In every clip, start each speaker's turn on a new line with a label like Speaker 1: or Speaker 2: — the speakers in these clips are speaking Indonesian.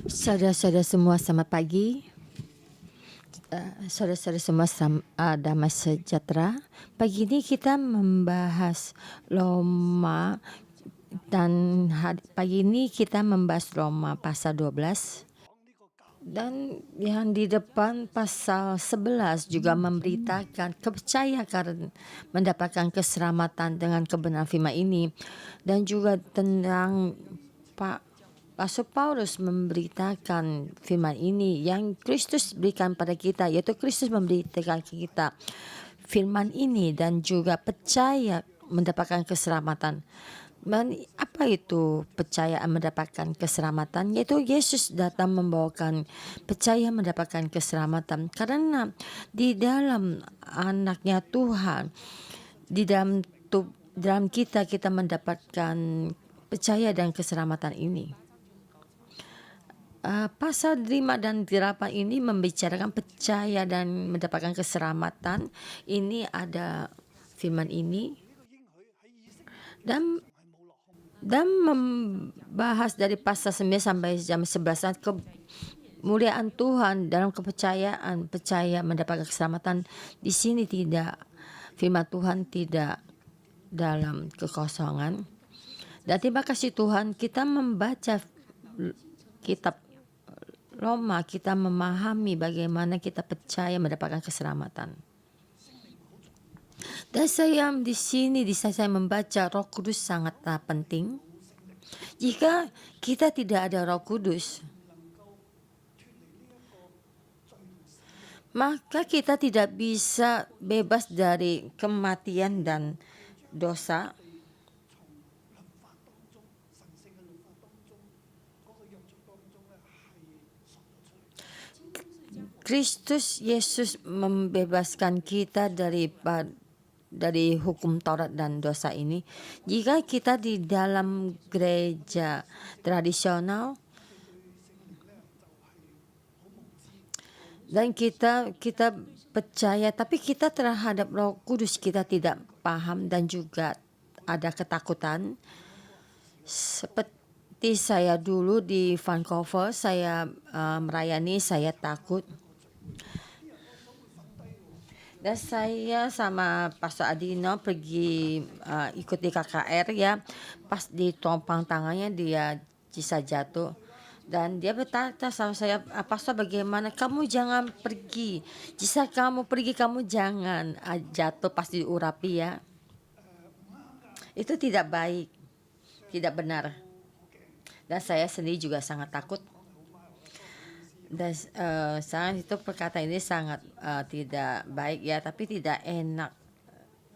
Speaker 1: Saudara-saudara semua, selamat pagi. Saudara-saudara semua, damai sejahtera. Pagi ini kita membahas Roma dan pagi ini kita membahas Roma pasal 12. Dan yang di depan pasal 11 juga memberitakan kepercayaan karena mendapatkan keselamatan dengan kebenaran firman ini. Dan juga tentang Rasul Paulus memberitakan firman ini yang Kristus berikan pada kita, yaitu Kristus memberitakan kita firman ini dan juga percaya mendapatkan keselamatan. Dan apa itu percaya mendapatkan keselamatan? Yaitu Yesus datang membawakan percaya mendapatkan keselamatan. Karena di dalam anaknya Tuhan, di dalam kita mendapatkan percaya dan keselamatan ini. Pasal 5 dan 8 ini membicarakan percaya dan mendapatkan keselamatan. Ini ada firman ini dan membahas dari pasal 9 sampai jam 11 kemuliaan Tuhan dalam kepercayaan, percaya mendapatkan keselamatan. Di sini tidak, firman Tuhan tidak dalam kekosongan. Dan terima kasih Tuhan, kita membaca kitab Roma, kita memahami bagaimana kita percaya mendapatkan keselamatan. Dan saya di sini saya membaca Roh Kudus sangatlah penting. Jika kita tidak ada Roh Kudus, maka kita tidak bisa bebas dari kematian dan dosa. Kristus Yesus membebaskan kita dari hukum Taurat dan dosa ini. Jika kita di dalam gereja tradisional dan kita percaya, tapi kita terhadap Roh Kudus kita tidak paham dan juga ada ketakutan. Seperti saya dulu di Vancouver, saya merayani, saya takut. Dan saya sama Pastor Adino pergi ikuti KKR ya. Pas ditompang tangannya dia bisa jatuh. Dan dia berkata sama saya, Pastor bagaimana? Kamu jangan pergi. Jika kamu pergi kamu jangan jatuh pas diurapi ya. Itu tidak baik, tidak benar. Dan saya sendiri juga sangat takut. Dan sangat itu perkataan ini sangat tidak baik ya, tapi tidak enak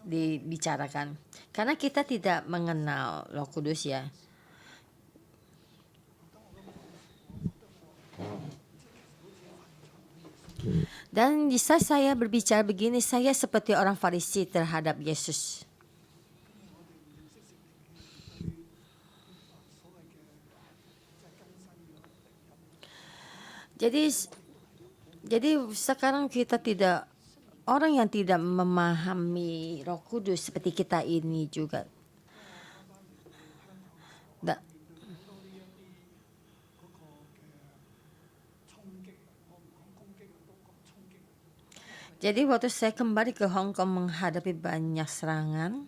Speaker 1: dibicarakan karena kita tidak mengenal Roh Kudus ya. Dan jika saya berbicara begini, saya seperti orang Farisi terhadap Yesus. Jadi sekarang kita tidak, orang yang tidak memahami Roh Kudus seperti kita ini juga. Jadi waktu saya kembali ke Hong Kong menghadapi banyak serangan,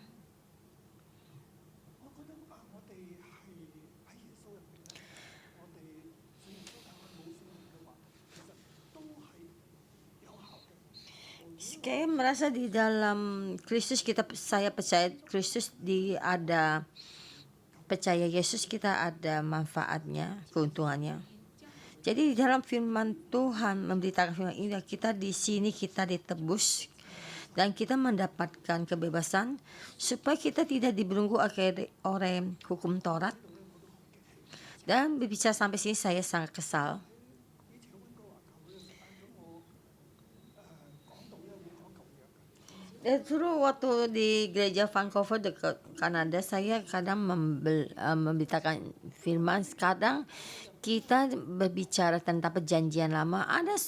Speaker 1: saya merasa di dalam Kristus saya percaya Kristus ada percaya Yesus kita ada manfaatnya, keuntungannya. Jadi di dalam firman Tuhan memberitakan firman ini, kita di sini kita ditebus dan kita mendapatkan kebebasan supaya kita tidak dibelenggu oleh hukum Taurat. Dan berbicara sampai sini saya sangat kesal. Dulu waktu di gereja Vancouver dekat Kanada, saya kadang memberitakan firman. Kadang kita berbicara tentang perjanjian lama. Ada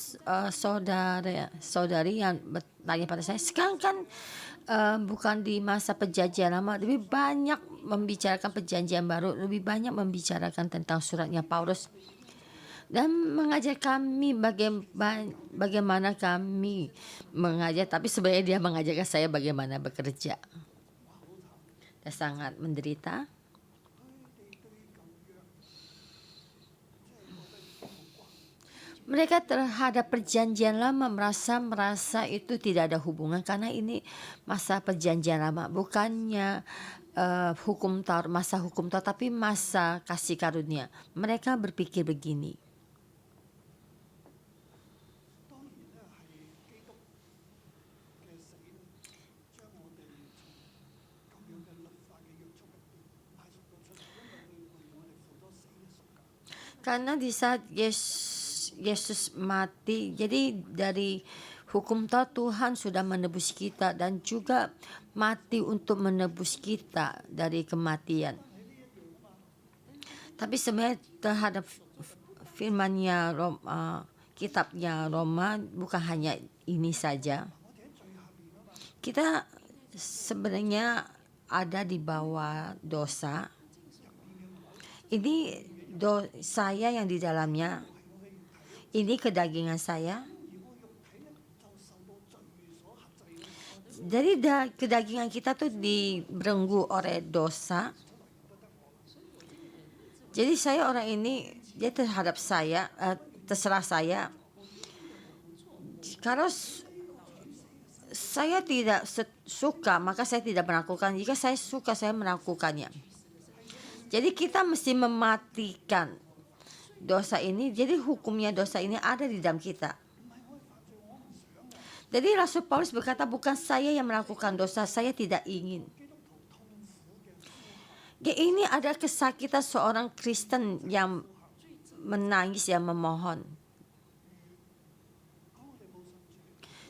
Speaker 1: saudari yang bertanya pada saya, sekarang kan bukan di masa perjanjian lama, lebih banyak membicarakan perjanjian baru, lebih banyak membicarakan tentang suratnya Paulus. dan mengajar kami bagaimana kami mengajar, tapi sebenarnya dia mengajarkan saya bagaimana bekerja. Dia sangat menderita. Mereka terhadap perjanjian lama merasa itu tidak ada hubungan, karena ini masa perjanjian lama, bukannya masa hukum Taurat, tapi masa kasih karunia. Mereka berpikir begini. Karena di saat Yesus mati, jadi dari hukum Taurat Tuhan sudah menebus kita dan juga mati untuk menebus kita dari kematian. Tapi sebenarnya terhadap firmannya kitabnya Roma bukan hanya ini saja. Kita sebenarnya ada di bawah dosa. Ini saya yang di dalamnya, ini kedagingan saya. Jadi kedagingan kita tuh dibelenggu oleh dosa. Jadi saya orang ini, dia terhadap saya, terserah saya. Kalau saya tidak suka, maka saya tidak melakukan. Jika saya suka, saya melakukannya. Jadi kita mesti mematikan dosa ini. Jadi hukumnya dosa ini ada di dalam kita. Jadi Rasul Paulus berkata, bukan saya yang melakukan dosa, saya tidak ingin. Ini ada kesakitan seorang Kristen yang menangis, yang memohon.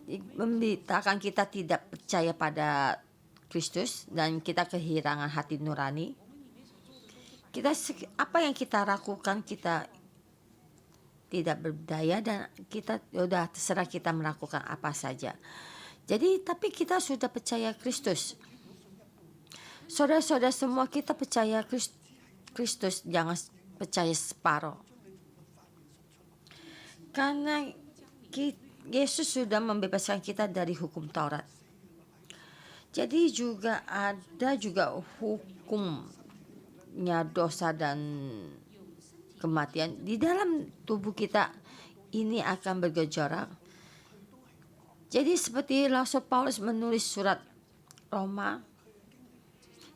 Speaker 1: Memberitakan kita tidak percaya pada Kristus dan kita kehilangan hati nurani. Apa yang kita lakukan, kita tidak berdaya dan kita sudah terserah kita melakukan apa saja. Jadi tapi kita sudah percaya Kristus. Saudara-saudara semua, kita percaya Kristus, jangan percaya separuh. Karena Yesus sudah membebaskan kita dari hukum Taurat. Jadi juga ada juga hukumnya dosa dan kematian di dalam tubuh kita, ini akan bergejolak. Jadi seperti Rasul Paulus menulis surat Roma,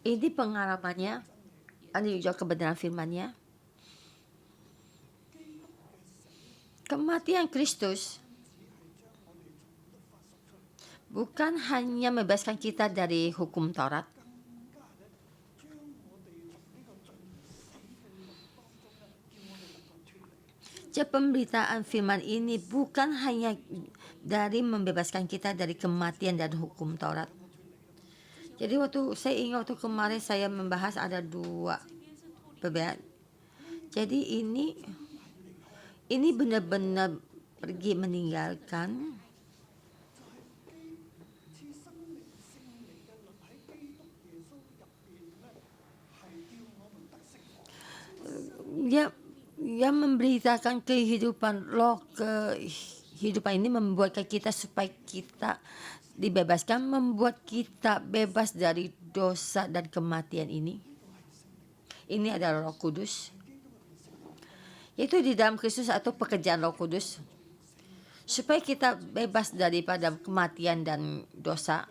Speaker 1: ini pengalamannya, ini juga kebenaran firman-Nya. Kematian Kristus bukan hanya membebaskan kita dari hukum Taurat, jadi pemberitaan firman ini bukan hanya dari membebaskan kita dari kematian dan hukum Taurat. Jadi saya ingat waktu kemarin saya membahas ada 2 perbedaan. Jadi ini benar-benar pergi meninggalkan yang memberitakan kehidupan roh. Kehidupan ini membuatkan kita supaya kita dibebaskan, membuat kita bebas dari dosa dan kematian ini. Ini adalah Roh Kudus. Itu di dalam Kristus atau pekerjaan Roh Kudus. Supaya kita bebas daripada kematian dan dosa.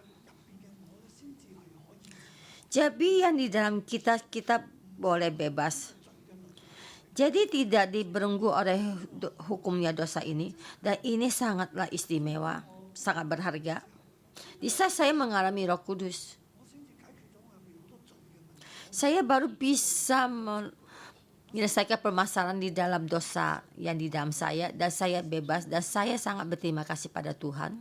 Speaker 1: Jadi yang di dalam kita boleh bebas. Jadi tidak dibelenggu oleh hukumnya dosa ini. Dan ini sangatlah istimewa, sangat berharga. Di saat saya mengalami Roh Kudus, saya baru bisa menyelesaikan permasalahan di dalam dosa yang di dalam saya, dan saya bebas, dan saya sangat berterima kasih pada Tuhan.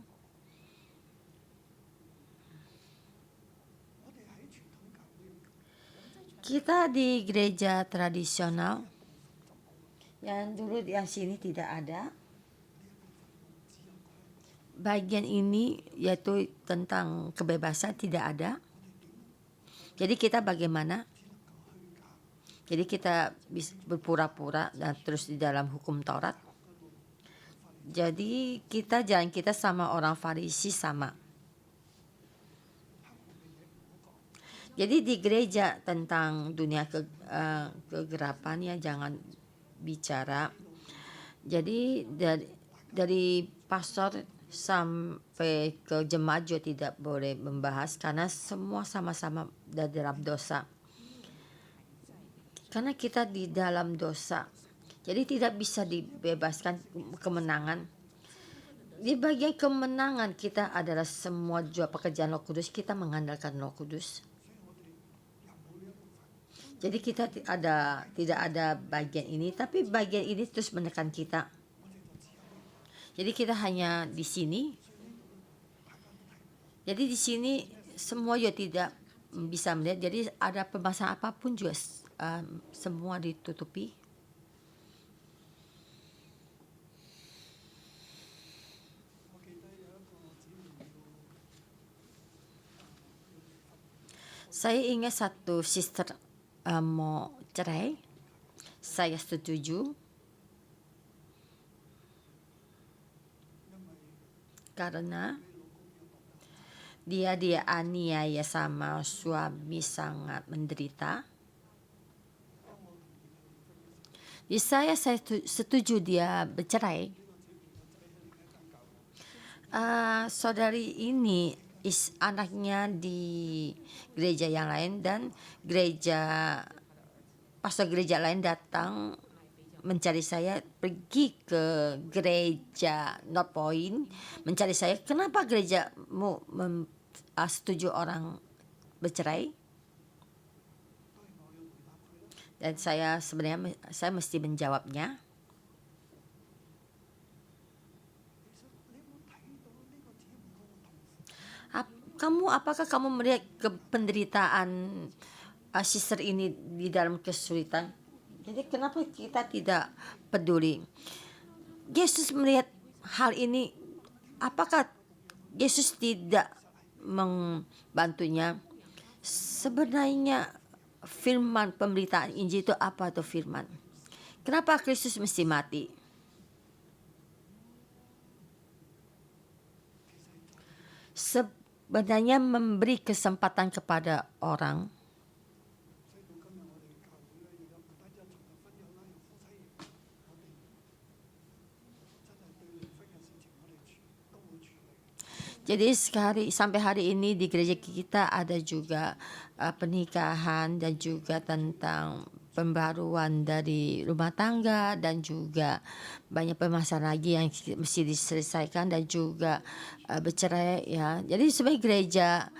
Speaker 1: Kita di gereja tradisional yang dulu yang sini tidak ada. Bagian ini yaitu tentang kebebasan tidak ada. Jadi kita bagaimana? Jadi kita berpura-pura dan terus di dalam hukum Taurat. Jadi jalan kita sama orang Farisi sama. Jadi di gereja tentang dunia kegelapan ya jangan bicara. Jadi dari pastor sampai ke jemaat juga tidak boleh membahas karena semua sama-sama dalam dosa. Karena kita di dalam dosa, jadi tidak bisa dibebaskan kemenangan. Di bagian kemenangan kita adalah semua juga pekerjaan Roh Kudus, kita mengandalkan Roh Kudus. Jadi kita tidak ada bagian ini, tapi bagian ini terus menekan kita. Jadi kita hanya di sini. Jadi di sini semua juga tidak bisa melihat. Jadi ada permasalahan apapun juga semua ditutupi. Saya ingat satu sister mau cerai. Saya setuju. Karena dia aniaya sama suami sangat menderita. Di saya setuju dia bercerai. Saudari ini anaknya di gereja yang lain dan pastor gereja lain datang mencari saya, pergi ke gereja North Point mencari saya, kenapa gerejamu setuju orang bercerai? Dan saya sebenarnya mesti menjawabnya. Apakah kamu melihat penderitaan sister ini di dalam kesulitan? Jadi kenapa kita tidak peduli? Yesus melihat hal ini, apakah Yesus tidak membantunya? Sebenarnya firman pemberitaan Injil itu apa tuh firman? Kenapa Kristus mesti mati? Sebenarnya memberi kesempatan kepada orang Jadi sampai hari ini di gereja kita ada juga pernikahan dan juga tentang pembaruan dari rumah tangga dan juga banyak permasalahan lagi yang mesti diselesaikan dan juga bercerai ya. Jadi sebagai gereja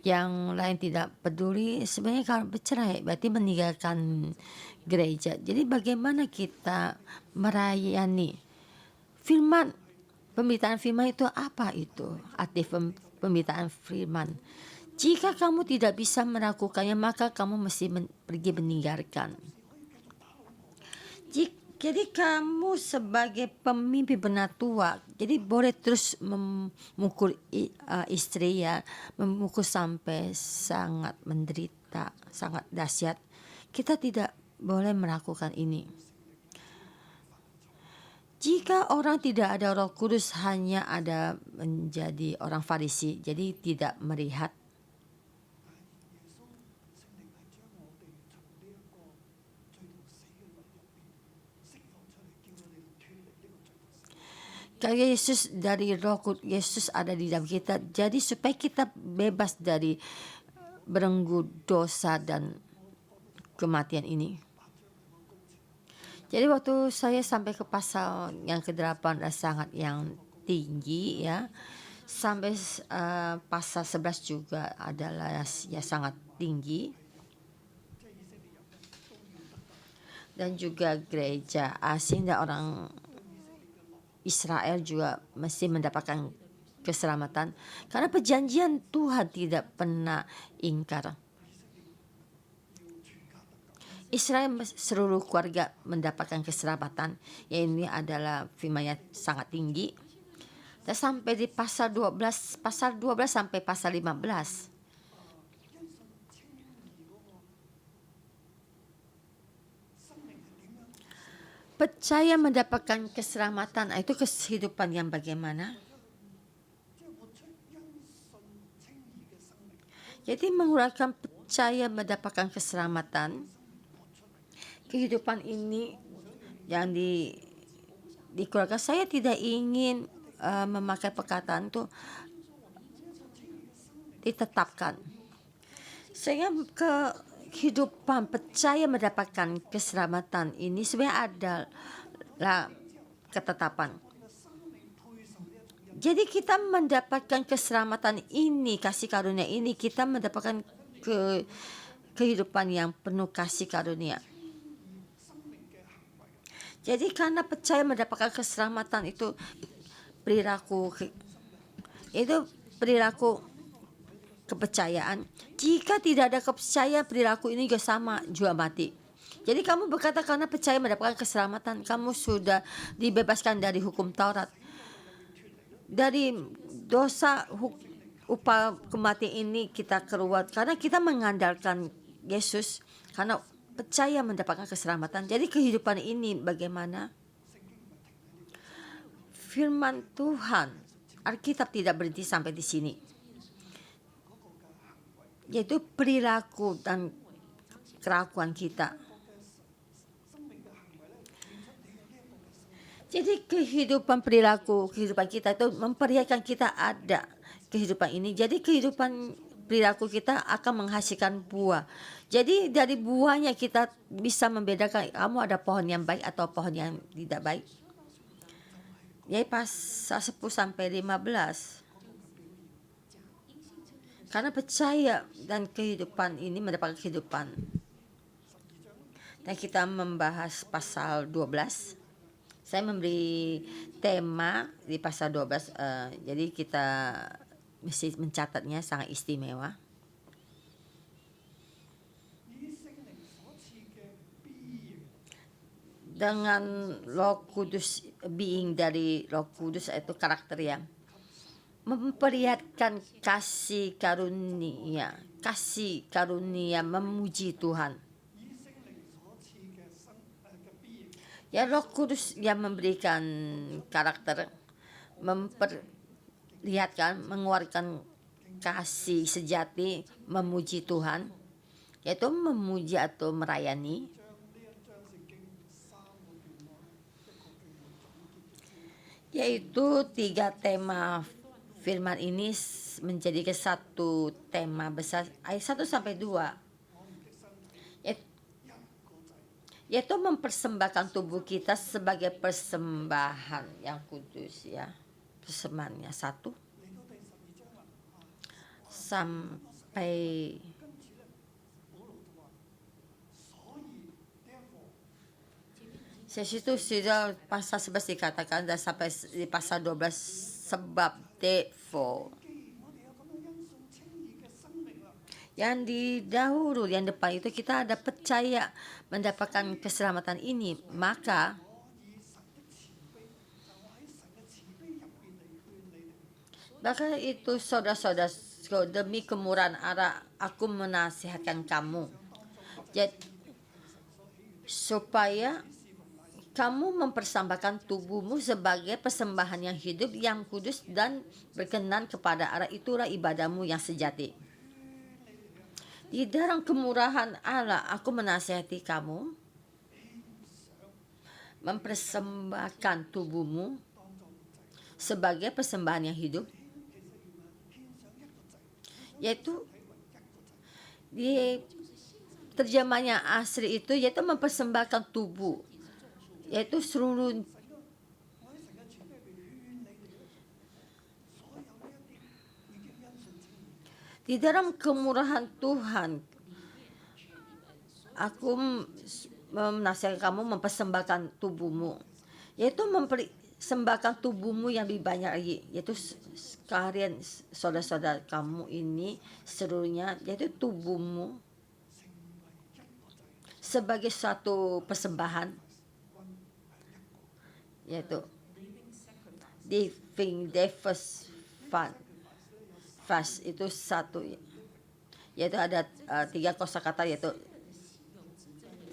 Speaker 1: yang lain tidak peduli, sebenarnya kalau bercerai berarti meninggalkan gereja. Jadi bagaimana kita merayani firman? Pemberitaan firman itu apa itu? Arti pemberitaan firman. Jika kamu tidak bisa melakukannya, maka kamu mesti pergi meninggalkan. Jadi kamu sebagai pemimpin benar tua, jadi boleh terus memukul istri ya, memukul sampai sangat menderita, sangat dahsyat. Kita tidak boleh melakukan ini. Jika orang tidak ada Roh Kudus, hanya ada menjadi orang Farisi, jadi tidak melihat. Karena Yesus dari Roh Kudus, Yesus ada di dalam kita, jadi supaya kita bebas dari belenggu dosa dan kematian ini. Jadi waktu saya sampai ke pasal yang ke-8 sangat yang tinggi ya. Sampai pasal 11 juga adalah ya sangat tinggi. Dan juga gereja asing dan orang Israel juga mesti mendapatkan keselamatan. Karena perjanjian Tuhan tidak pernah ingkar. Israel seluruh keluarga mendapatkan keselamatan. Yang ini adalah firman yang sangat tinggi. Dan sampai di pasal 12 sampai pasal 15. percaya mendapatkan keselamatan itu kehidupan yang bagaimana? Jadi menguraikan percaya mendapatkan keselamatan, kehidupan ini yang di keluarga saya tidak ingin memakai perkataan itu ditetapkan. Sehingga kehidupan percaya mendapatkan keselamatan ini sebenarnya adalah ketetapan. Jadi kita mendapatkan keselamatan ini, kasih karunia ini, kita mendapatkan kehidupan yang penuh kasih karunia. Jadi karena percaya mendapatkan keselamatan itu perilaku kepercayaan. Jika tidak ada kepercayaan, perilaku ini juga sama, juga mati. Jadi kamu berkata karena percaya mendapatkan keselamatan, kamu sudah dibebaskan dari hukum Taurat, dari dosa upah kematian ini kita keluar karena kita mengandalkan Yesus, karena percaya mendapatkan keselamatan. Jadi kehidupan ini bagaimana? Firman Tuhan, Alkitab tidak berhenti sampai di sini, yaitu perilaku dan kelakuan kita. Jadi kehidupan perilaku, kehidupan kita itu memperlihatkan kita ada kehidupan ini. Jadi kehidupan perilaku kita akan menghasilkan buah. Jadi dari buahnya kita bisa membedakan kamu ada pohon yang baik atau pohon yang tidak baik. Jadi pasal 10 sampai 15. Karena percaya dan kehidupan ini mendapatkan kehidupan. Dan kita membahas pasal 12. Saya memberi tema di pasal 12, jadi kita mesti mencatatnya, sangat istimewa. Dengan Roh Kudus, being dari Roh Kudus itu karakter yang memperlihatkan kasih karunia memuji Tuhan. Ya, Roh Kudus yang memberikan karakter, memperlihatkan, mengeluarkan kasih sejati memuji Tuhan, yaitu memuji atau merayani. Yaitu 3 tema firman ini menjadi satu tema besar, ayat 1 sampai 2. Yaitu mempersembahkan tubuh kita sebagai persembahan yang kudus, ya. Persembahannya 1 sampai situ sudah pasal 11 dikatakan, dan sampai di pasal 12 sebab therefore. Yang di dahulu, yang depan itu kita ada percaya mendapatkan keselamatan ini, maka itu saudara-saudara, demi kemurahan Allah aku menasihatkan kamu, supaya kamu mempersembahkan tubuhmu sebagai persembahan yang hidup, yang kudus dan berkenan kepada Allah, itulah ibadahmu yang sejati. Di dalam kemurahan Allah aku menasihati kamu mempersembahkan tubuhmu sebagai persembahan yang hidup, yaitu di terjemahnya asli itu yaitu mempersembahkan tubuh, yaitu seluruh di dalam kemurahan Tuhan. Aku menasihatkan kamu mempersembahkan tubuhmu, yaitu mempersembahkan tubuhmu yang lebih banyak lagi, yaitu sekalian saudara-saudara kamu ini seluruhnya, yaitu tubuhmu sebagai suatu persembahan, yaitu living fast itu satu, yaitu ada 3 kosakata, yaitu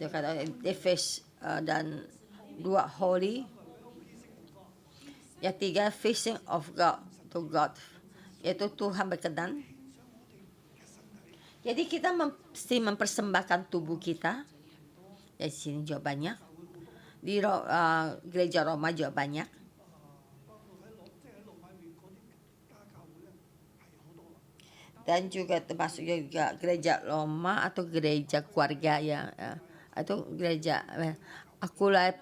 Speaker 1: kata defes dan 2 holy, yang 3 facing of God to God, yaitu Tuhan berkenan. Jadi kita mesti mempersembahkan tubuh kita. Di sini juga banyak, di gereja Roma juga banyak. Dan juga termasuk juga gereja Roma atau gereja keluarga ya, atau gereja Akulai,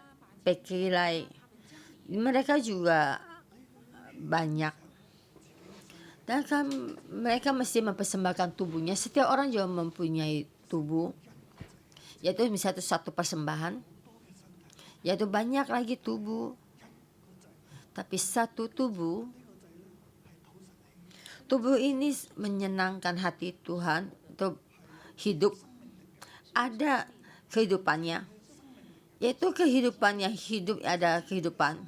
Speaker 1: Pekilai, mereka juga banyak. Dan kan mereka mesti mempersembahkan tubuhnya. Setiap orang juga mempunyai tubuh, yaitu misalnya satu persembahan, yaitu banyak lagi tubuh, tapi satu tubuh. Tubuh ini menyenangkan hati Tuhan untuk hidup. Ada kehidupannya, yaitu kehidupannya hidup, ada kehidupan.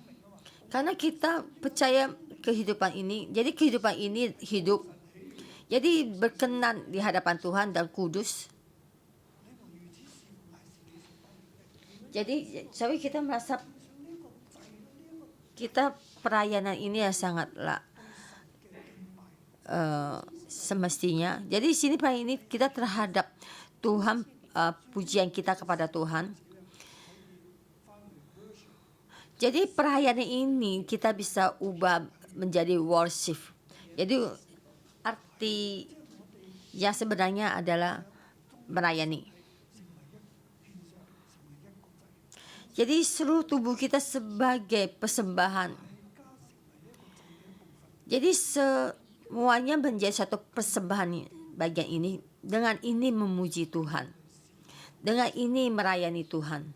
Speaker 1: Karena kita percaya kehidupan ini, jadi kehidupan ini hidup. Jadi berkenan di hadapan Tuhan dan kudus. Jadi sampai kita merasa kita pelayanan ini ya sangatlah semestinya. Jadi di sini Pak ini kita terhadap Tuhan, pujian kita kepada Tuhan. Jadi perayaan ini kita bisa ubah menjadi worship. Jadi arti yang sebenarnya adalah melayani. Jadi seluruh tubuh kita sebagai persembahan. Jadi semuanya menjadi satu persembahan bagian ini. Dengan ini memuji Tuhan. Dengan ini melayani Tuhan.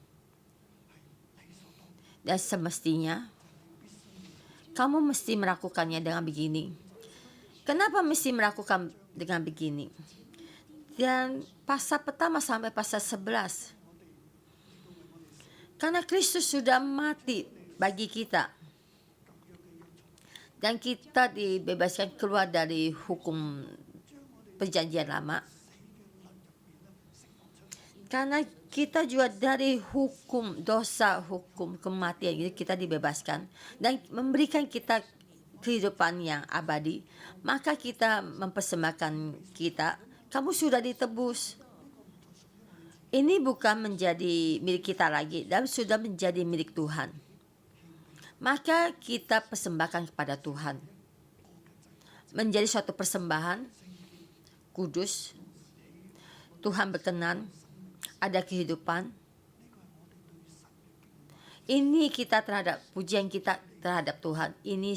Speaker 1: Dan semestinya kamu mesti melakukannya dengan begini. Kenapa mesti melakukan dengan begini? Dan pasal pertama sampai pasal 11. Karena Kristus sudah mati bagi kita. Dan kita dibebaskan keluar dari hukum perjanjian lama. Karena kita juga dari hukum dosa, hukum kematian, jadi kita dibebaskan dan memberikan kita kehidupan yang abadi. Maka kita mempersembahkan kita, kamu sudah ditebus. Ini bukan menjadi milik kita lagi, dan sudah menjadi milik Tuhan. Maka kita persembahkan kepada Tuhan. Menjadi suatu persembahan kudus. Tuhan berkenan, ada kehidupan. Ini kita terhadap pujian kita terhadap Tuhan. Ini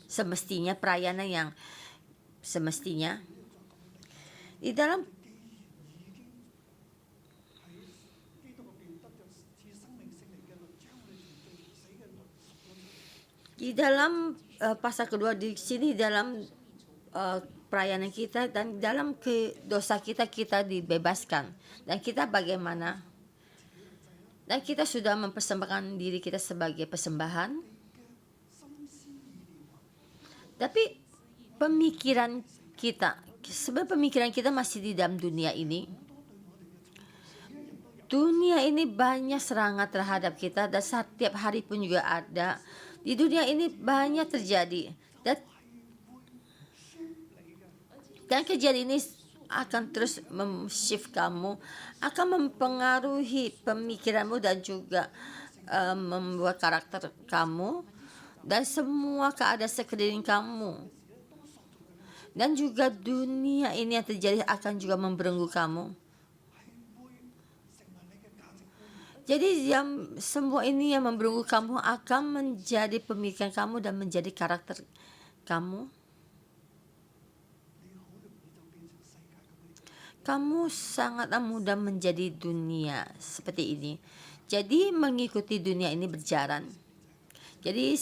Speaker 1: semestinya perayaan yang semestinya. Di dalam pasal kedua di sini dalam perayaan kita dan dalam dosa kita dibebaskan dan kita bagaimana dan kita sudah mempersembahkan diri kita sebagai persembahan. Tapi pemikiran kita, sebenarnya pemikiran kita masih di dalam dunia ini. Dunia ini banyak serangan terhadap kita dan setiap hari pun juga ada. Di dunia ini banyak terjadi dan kejadian ini akan terus mem-shift kamu, akan mempengaruhi pemikiranmu dan juga membuat karakter kamu dan semua keadaan sekeliling kamu. Dan juga dunia ini yang terjadi akan juga membelenggu kamu. Jadi semua ini yang membelenggu kamu akan menjadi pemikiran kamu dan menjadi karakter kamu. Kamu sangatlah mudah menjadi dunia seperti ini. Jadi mengikuti dunia ini berjalan. Jadi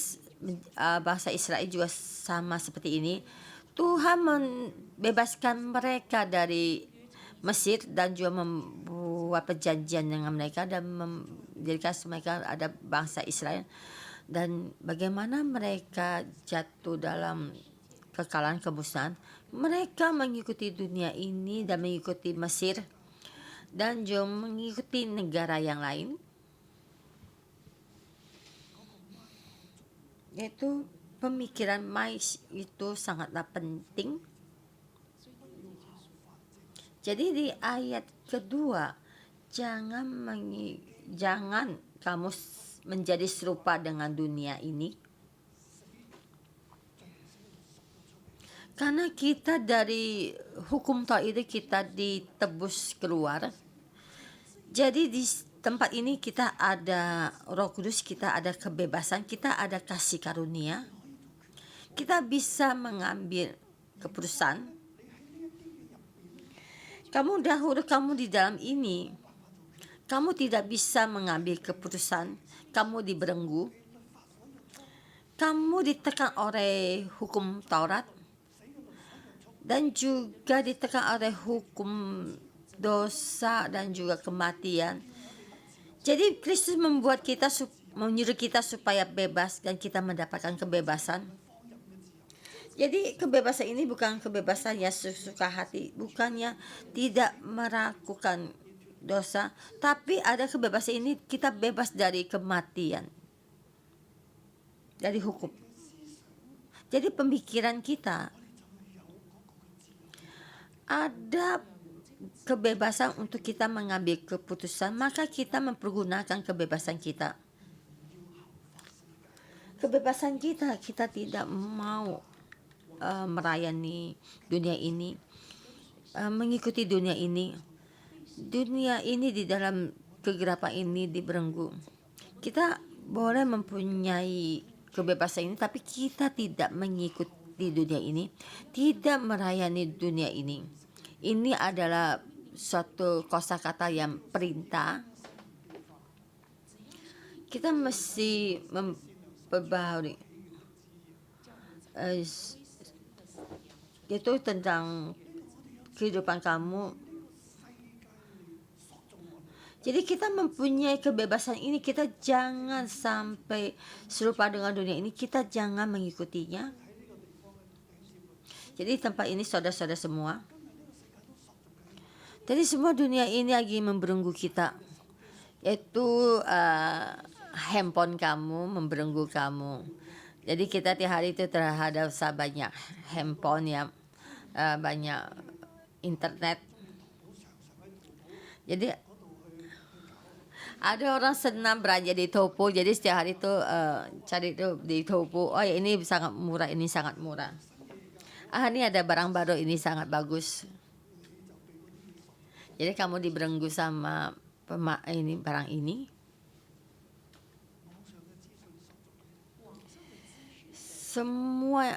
Speaker 1: bangsa Israel juga sama seperti ini. Tuhan membebaskan mereka dari Mesir dan juga membuat perjanjian dengan mereka dan menjadikan mereka ada bangsa Israel. Dan bagaimana mereka jatuh dalam kekalahan kemusnahan, mereka mengikuti dunia ini dan mengikuti Mesir dan juga mengikuti negara yang lain. Yaitu pemikiran mais itu sangatlah penting. Jadi di ayat kedua, jangan kamu menjadi serupa dengan dunia ini. Karena kita dari hukum Taurat itu kita ditebus keluar. Jadi di tempat ini kita ada Roh Kudus, kita ada kebebasan, kita ada kasih karunia. Kita bisa mengambil keputusan. Kamu di dalam ini, kamu tidak bisa mengambil keputusan. Kamu dibelenggu. Kamu ditekan oleh hukum Taurat dan juga ditekan oleh hukum dosa dan juga kematian. Jadi Kristus menyuruh kita supaya bebas dan kita mendapatkan kebebasan. Jadi kebebasan ini bukan kebebasan yang sesuka hati, bukannya tidak melakukan dosa, tapi ada kebebasan ini kita bebas dari kematian, dari hukum. Jadi pemikiran kita ada kebebasan untuk kita mengambil keputusan, maka kita mempergunakan kebebasan kita. Kebebasan kita tidak mau merayani dunia ini, mengikuti dunia ini. Dunia ini di dalam kegelapan ini dibelenggu. Kita boleh mempunyai kebebasan ini, tapi kita tidak mengikuti dunia ini, tidak merayani dunia ini. Ini adalah suatu kosakata yang perintah. Kita mesti memperbaharui itu tentang kehidupan kamu. Jadi kita mempunyai kebebasan ini, kita jangan sampai serupa dengan dunia ini, kita jangan mengikutinya. Jadi tempat ini saudara-saudara semua, jadi semua dunia ini lagi membelenggu kita, yaitu handphone kamu membelenggu kamu. Jadi kita tiap hari itu terhadap banyak handphone yang banyak internet. Jadi ada orang senang belanja di toko, jadi setiap hari itu cari itu di toko. Oh ya, ini sangat murah, ini sangat murah. Ini ada barang baru, ini sangat bagus. Jadi kamu dibelenggu sama ini barang ini. Semua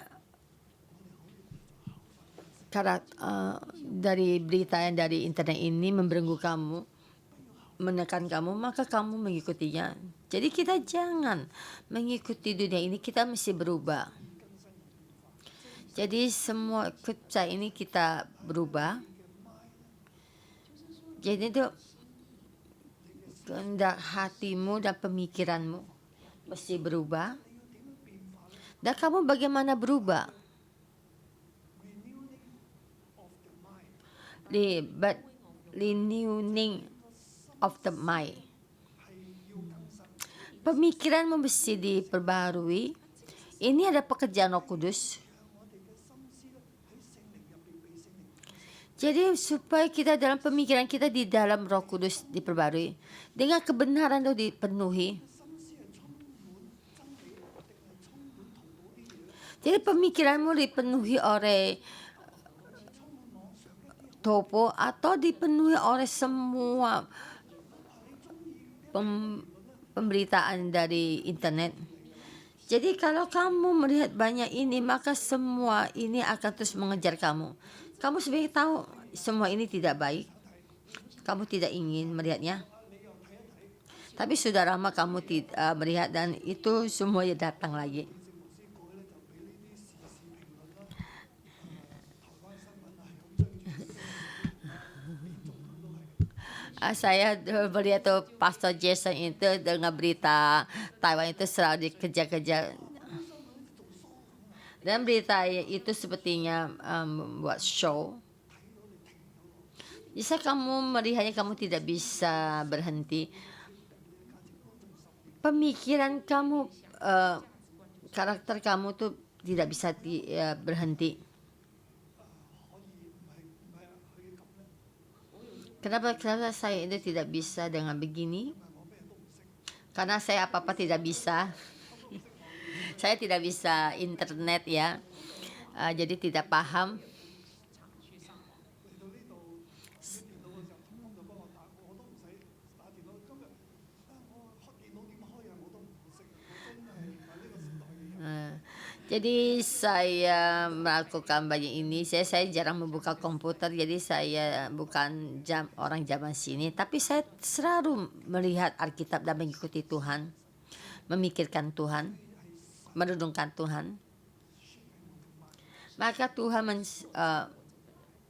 Speaker 1: dari berita yang dari internet ini membelenggu kamu, menekan kamu, maka kamu mengikutinya. Jadi kita jangan mengikuti dunia ini, kita mesti berubah. Jadi semua kepercayaan ini kita berubah. Jadi itu kehendak hatimu dan pemikiranmu mesti berubah. Dan kamu bagaimana berubah? Renewing of the mind. Pemikiranmu mesti diperbarui. Ini ada pekerjaan Roh Kudus. Jadi supaya kita dalam pemikiran kita di dalam Roh Kudus diperbarui, dengan kebenaran itu dipenuhi. Jadi pemikiranmu dipenuhi oleh topo atau dipenuhi oleh semua pemberitaan dari internet. Jadi kalau kamu melihat banyak ini, maka semua ini akan terus mengejar kamu. Kamu sebenarnya tahu semua ini tidak baik. Kamu tidak ingin melihatnya. Tapi sudah lama kamu tidak melihat dan itu semuanya datang lagi. Saya melihat tuh Pastor Jason itu dengan berita Taiwan itu selalu dikejar-kejar. Dan berita itu sepertinya membuat show. Jika kamu melihatnya, kamu tidak bisa berhenti. Pemikiran kamu karakter kamu tuh tidak bisa berhenti. Kenapa saya itu tidak bisa dengan begini? Karena saya apa-apa tidak bisa. Saya tidak bisa internet ya, jadi tidak paham. Jadi saya melakukan banyak ini. Saya jarang membuka komputer, jadi saya bukan orang zaman sini. Tapi saya selalu melihat Alkitab dan mengikuti Tuhan, memikirkan Tuhan, merenungkan Tuhan. Maka Tuhan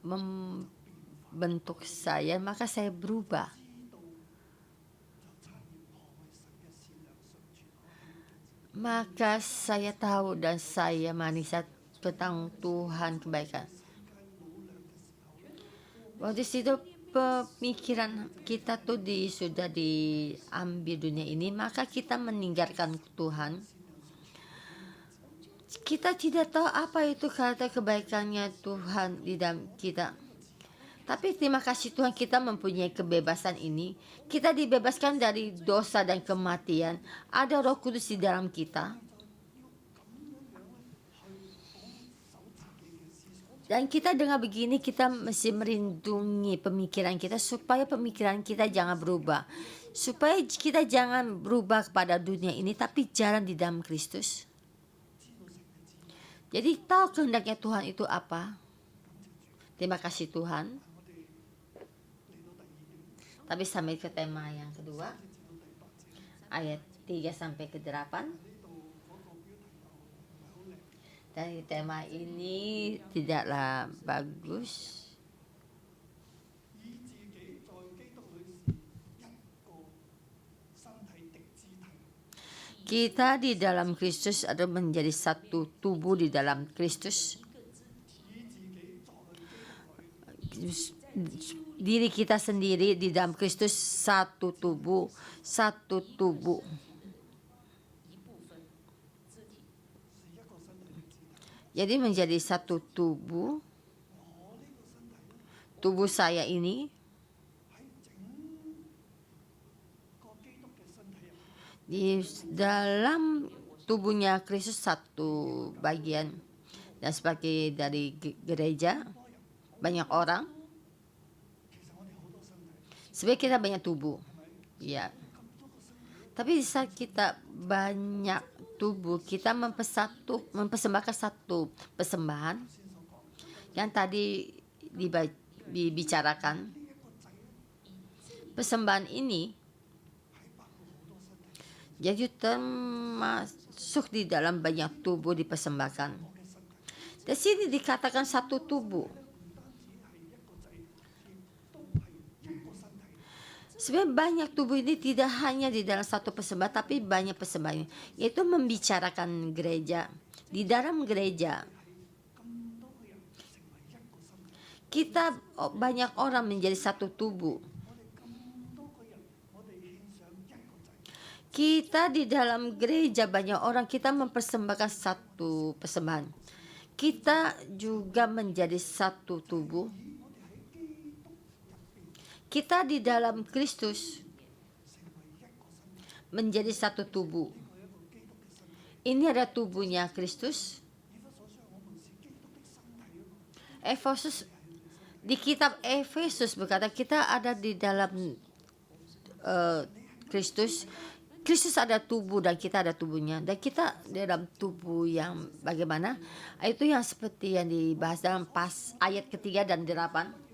Speaker 1: membentuk saya, maka saya berubah. Maka saya tahu dan saya manisat tentang Tuhan kebaikan. Waktu situ pemikiran kita tuh sudah diambil dunia ini, maka kita meninggalkan Tuhan. Kita tidak tahu apa itu kata kebaikannya Tuhan di dalam kita. Tapi terima kasih Tuhan, kita mempunyai kebebasan ini. Kita dibebaskan dari dosa dan kematian. Ada Roh Kudus di dalam kita. Dan kita dengan begini kita mesti merindungi pemikiran kita supaya pemikiran kita jangan berubah. Supaya kita jangan berubah kepada dunia ini, tapi jalan di dalam Kristus. Jadi tahu kehendaknya Tuhan itu apa. Terima kasih Tuhan. Tapi sampai ke tema yang kedua, ayat 3 sampai ke 8. Dan tema ini tidaklah bagus. Kita di dalam Kristus adalah menjadi satu tubuh di dalam Kristus. Diri kita sendiri di dalam Kristus satu tubuh, satu tubuh. Jadi menjadi satu tubuh. Tubuh saya ini di dalam tubuhnya Kristus satu bagian. Dan sebagai dari gereja, banyak orang. Sebenarnya kita banyak tubuh, ya. Tapi saat kita banyak tubuh, kita mempersembahkan satu persembahan yang tadi dibicarakan. Persembahan ini jadi termasuk di dalam banyak tubuh dipersembahkan. Di sini dikatakan satu tubuh. Sebenarnya banyak tubuh ini tidak hanya di dalam satu persembahan, tapi banyak persembahan, yaitu membicarakan gereja. Di dalam gereja kita banyak orang menjadi satu tubuh. Kita di dalam gereja banyak orang, kita mempersembahkan satu persembahan. Kita juga menjadi satu tubuh. Kita di dalam Kristus menjadi satu tubuh. Ini ada tubuhnya Kristus. Efesus, di kitab Efesus berkata kita ada di dalam Kristus. Kristus ada tubuh dan kita ada tubuhnya. Dan kita dalam tubuh yang bagaimana? Itu yang seperti yang dibahas dalam ayat ketiga dan 8.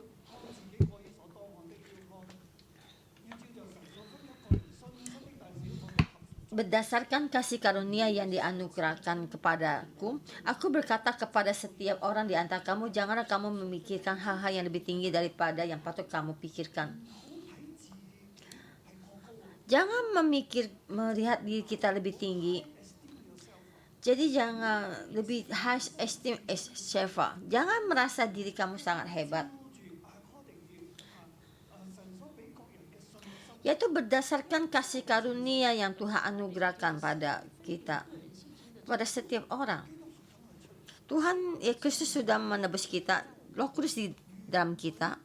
Speaker 1: Berdasarkan kasih karunia yang dianugerahkan kepadaku, aku berkata kepada setiap orang di antara kamu, janganlah kamu memikirkan hal-hal yang lebih tinggi daripada yang patut kamu pikirkan. Jangan melihat diri kita lebih tinggi. Jadi jangan lebih high esteem yourself. Jangan merasa diri kamu sangat hebat. Yaitu berdasarkan kasih karunia yang Tuhan anugerahkan pada kita. kepada setiap orang. Tuhan Kristus sudah menebus kita, Roh Kudus di dalam kita.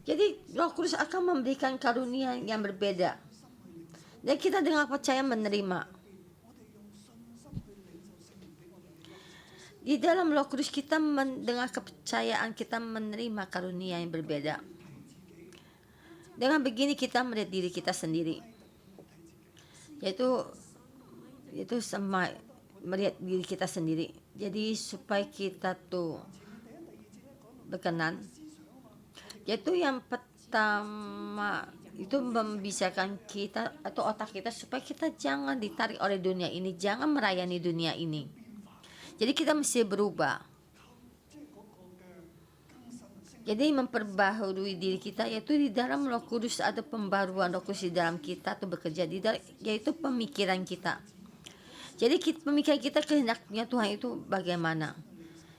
Speaker 1: Jadi Roh Kudus akan memberikan karunia yang berbeda, dan kita dengan percaya menerima. Di dalam Roh Kudus kita dengan kepercayaan kita menerima karunia yang berbeda. Dengan begini kita melihat diri kita sendiri, yaitu sama melihat diri kita sendiri. Jadi supaya kita tuh berkenan, yaitu yang pertama itu membisarkan kita atau otak kita supaya kita jangan ditarik oleh dunia ini, jangan merayani dunia ini. Jadi kita mesti berubah. Jadi memperbaharui diri kita, yaitu di dalam Roh Kudus ada pembaruan Roh Kudus di dalam kita tuh bekerja yaitu pemikiran kita. Jadi pemikiran kita kehendaknya Tuhan itu bagaimana?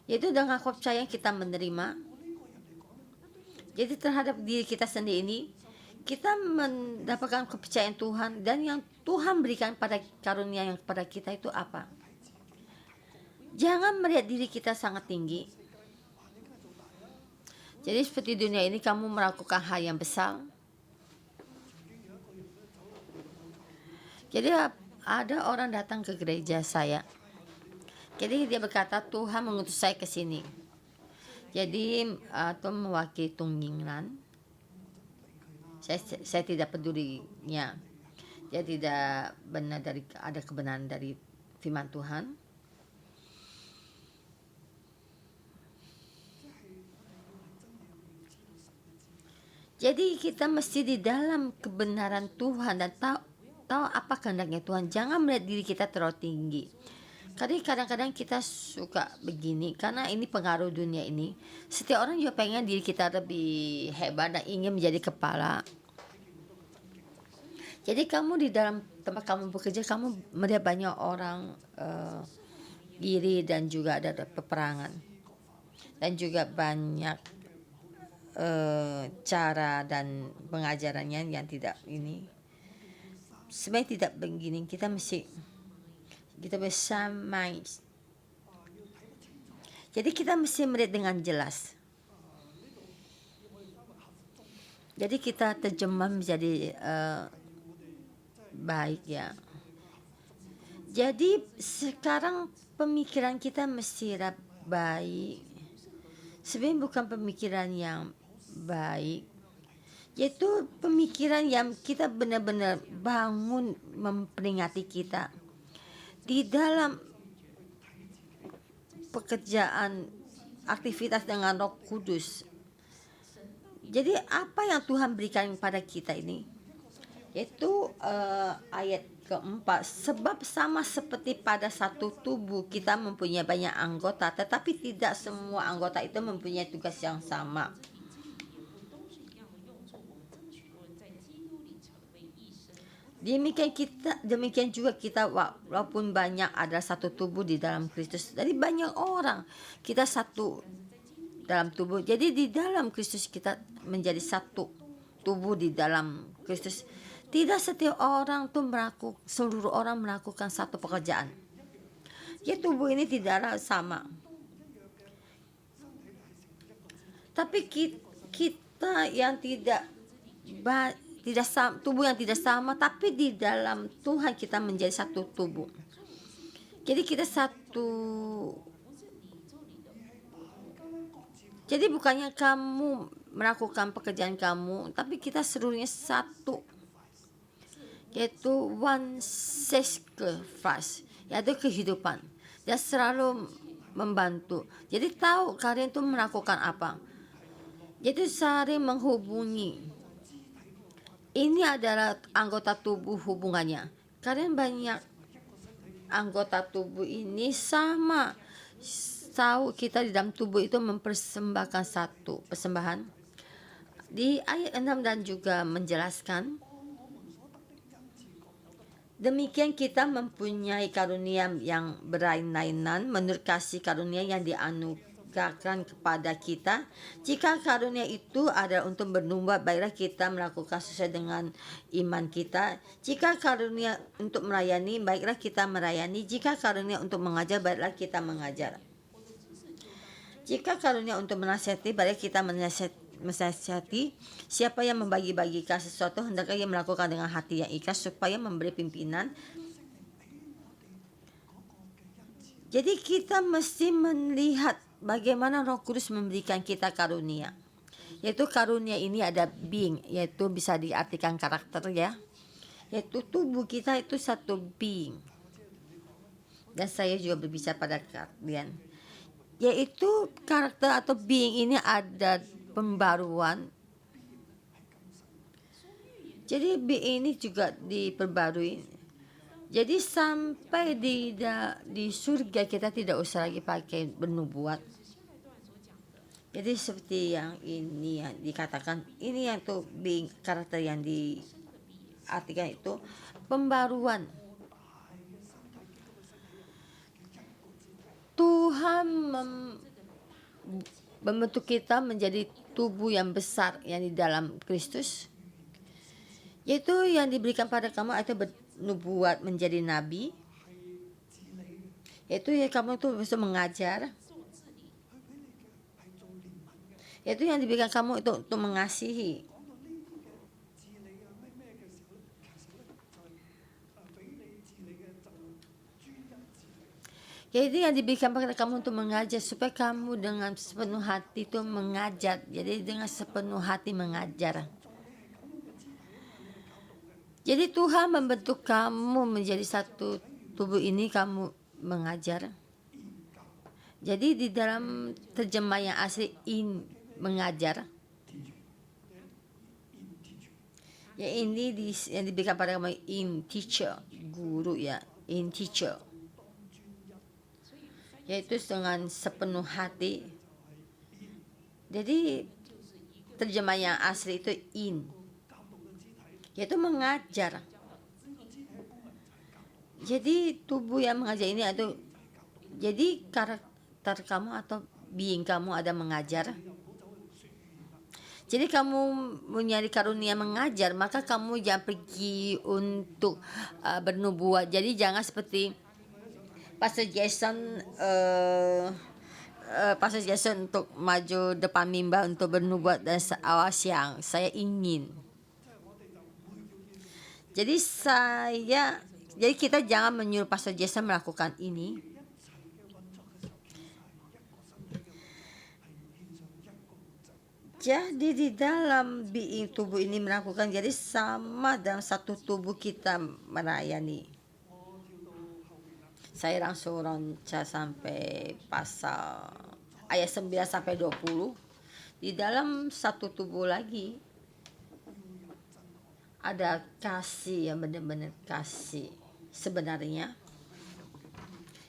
Speaker 1: Yaitu dengan kepercayaan kita menerima. Jadi terhadap diri kita sendiri ini, kita mendapatkan kepercayaan Tuhan, dan yang Tuhan berikan pada karunia yang kepada kita itu apa? Jangan melihat diri kita sangat tinggi. Jadi seperti dunia ini kamu melakukan hal yang besar. Jadi ada orang datang ke gereja saya. Jadi dia berkata, Tuhan mengutus saya ke sini. Jadi Tuhan mewakili Tunginglan. Saya tidak pedulinya. Dia tidak benar ada kebenaran dari firman Tuhan. Jadi kita mesti di dalam kebenaran Tuhan dan tahu apa kehendaknya Tuhan. Jangan melihat diri kita terlalu tinggi. Karena kadang-kadang kita suka begini, karena ini pengaruh dunia ini. Setiap orang juga pengen diri kita lebih hebat dan ingin menjadi kepala. Jadi kamu di dalam tempat kamu bekerja, kamu melihat banyak orang iri, dan juga ada peperangan, dan juga banyak cara dan pengajarannya yang tidak ini. Sebenarnya tidak begini. Kita bersama. Jadi kita mesti melihat dengan jelas. Jadi kita terjemah menjadi baik ya. Jadi sekarang pemikiran kita mesti baik. Sebenarnya bukan pemikiran yang baik, yaitu pemikiran yang kita benar-benar bangun memperingati kita di dalam pekerjaan aktivitas dengan Roh Kudus. Jadi apa yang Tuhan berikan pada kita ini, yaitu ayat keempat, sebab sama seperti pada satu tubuh kita mempunyai banyak anggota, tetapi tidak semua anggota itu mempunyai tugas yang sama. Demikian juga kita, walaupun banyak adalah satu tubuh di dalam Kristus. Jadi banyak orang, kita satu dalam tubuh. Jadi di dalam Kristus kita menjadi satu tubuh di dalam Kristus. Tidak setiap orang tuh seluruh orang melakukan satu pekerjaan. Ya, tubuh ini tidaklah sama. Tapi kita yang tidak sama, tubuh yang tidak sama, tapi di dalam Tuhan kita menjadi satu tubuh. Jadi kita satu. Jadi bukannya kamu melakukan pekerjaan kamu, tapi kita seluruhnya satu, yaitu one sacrifice, yaitu kehidupan, dan selalu membantu. Jadi tahu kalian itu melakukan apa. Jadi saling menghubungi. Ini adalah anggota tubuh hubungannya. Kalian banyak anggota tubuh ini sama. Tahu kita di dalam tubuh itu mempersembahkan satu persembahan. Di ayat 6 dan juga menjelaskan, demikian kita mempunyai karunia yang berlainan menurut kasih karunia yang dianugerahkan dianugerahkan kepada kita. Jika karunia itu adalah untuk bernubuat, baiklah kita melakukan sesuai dengan iman kita. Jika karunia untuk melayani, baiklah kita melayani. Jika karunia untuk mengajar, baiklah kita mengajar. Jika karunia untuk menasihati, baiklah kita menasihati. Siapa yang membagi-bagikan sesuatu, hendaknya ia melakukan dengan hati yang ikhlas supaya memberi pimpinan. Jadi kita mesti melihat bagaimana Roh Kudus memberikan kita karunia. Yaitu karunia ini ada being, yaitu bisa diartikan karakter ya. Yaitu tubuh kita itu satu being. Dan saya juga berbicara pada kalian. Yaitu karakter atau being ini ada pembaruan. Jadi being ini juga diperbarui. Jadi sampai di surga kita tidak usah lagi pakai bernubuat. Jadi seperti yang ini yang dikatakan, ini yang tuh being karakter yang diartikan itu pembaruan. Tuhan membentuk kita menjadi tubuh yang besar yang di dalam Kristus. Yaitu yang diberikan pada kamu itu nubuat menjadi nabi, yaitu ya kamu tuh bisa mengajar, yaitu yang diberikan kamu itu untuk mengasihi. Jadi yang diberikan pada kamu untuk mengajar supaya kamu dengan sepenuh hati itu mengajar. Jadi dengan sepenuh hati mengajar. Jadi Tuhan membentuk kamu menjadi satu tubuh ini, kamu mengajar. Jadi di dalam terjemah yang asli mengajar. Ya ini yang diberikan pada kamu teacher, guru ya, teacher. Yaitu dengan sepenuh hati. Jadi terjemah yang asli itu yaitu mengajar. Jadi tubuh yang mengajar ini ada, jadi karakter kamu atau being kamu ada mengajar. Jadi kamu mencari karunia mengajar, maka kamu jangan pergi untuk bernubuat. Jadi jangan seperti Pastor Jason untuk maju depan mimbar untuk bernubuat dan awal siang. Saya ingin. Jadi kita jangan menyuruh Pastor Jason melakukan ini. Jadi di dalam being tubuh ini melakukan, jadi sama dalam satu tubuh kita melayani. Saya langsung loncat sampai pasal ayat 9 sampai 20. Di dalam satu tubuh lagi ada kasih yang benar-benar kasih sebenarnya,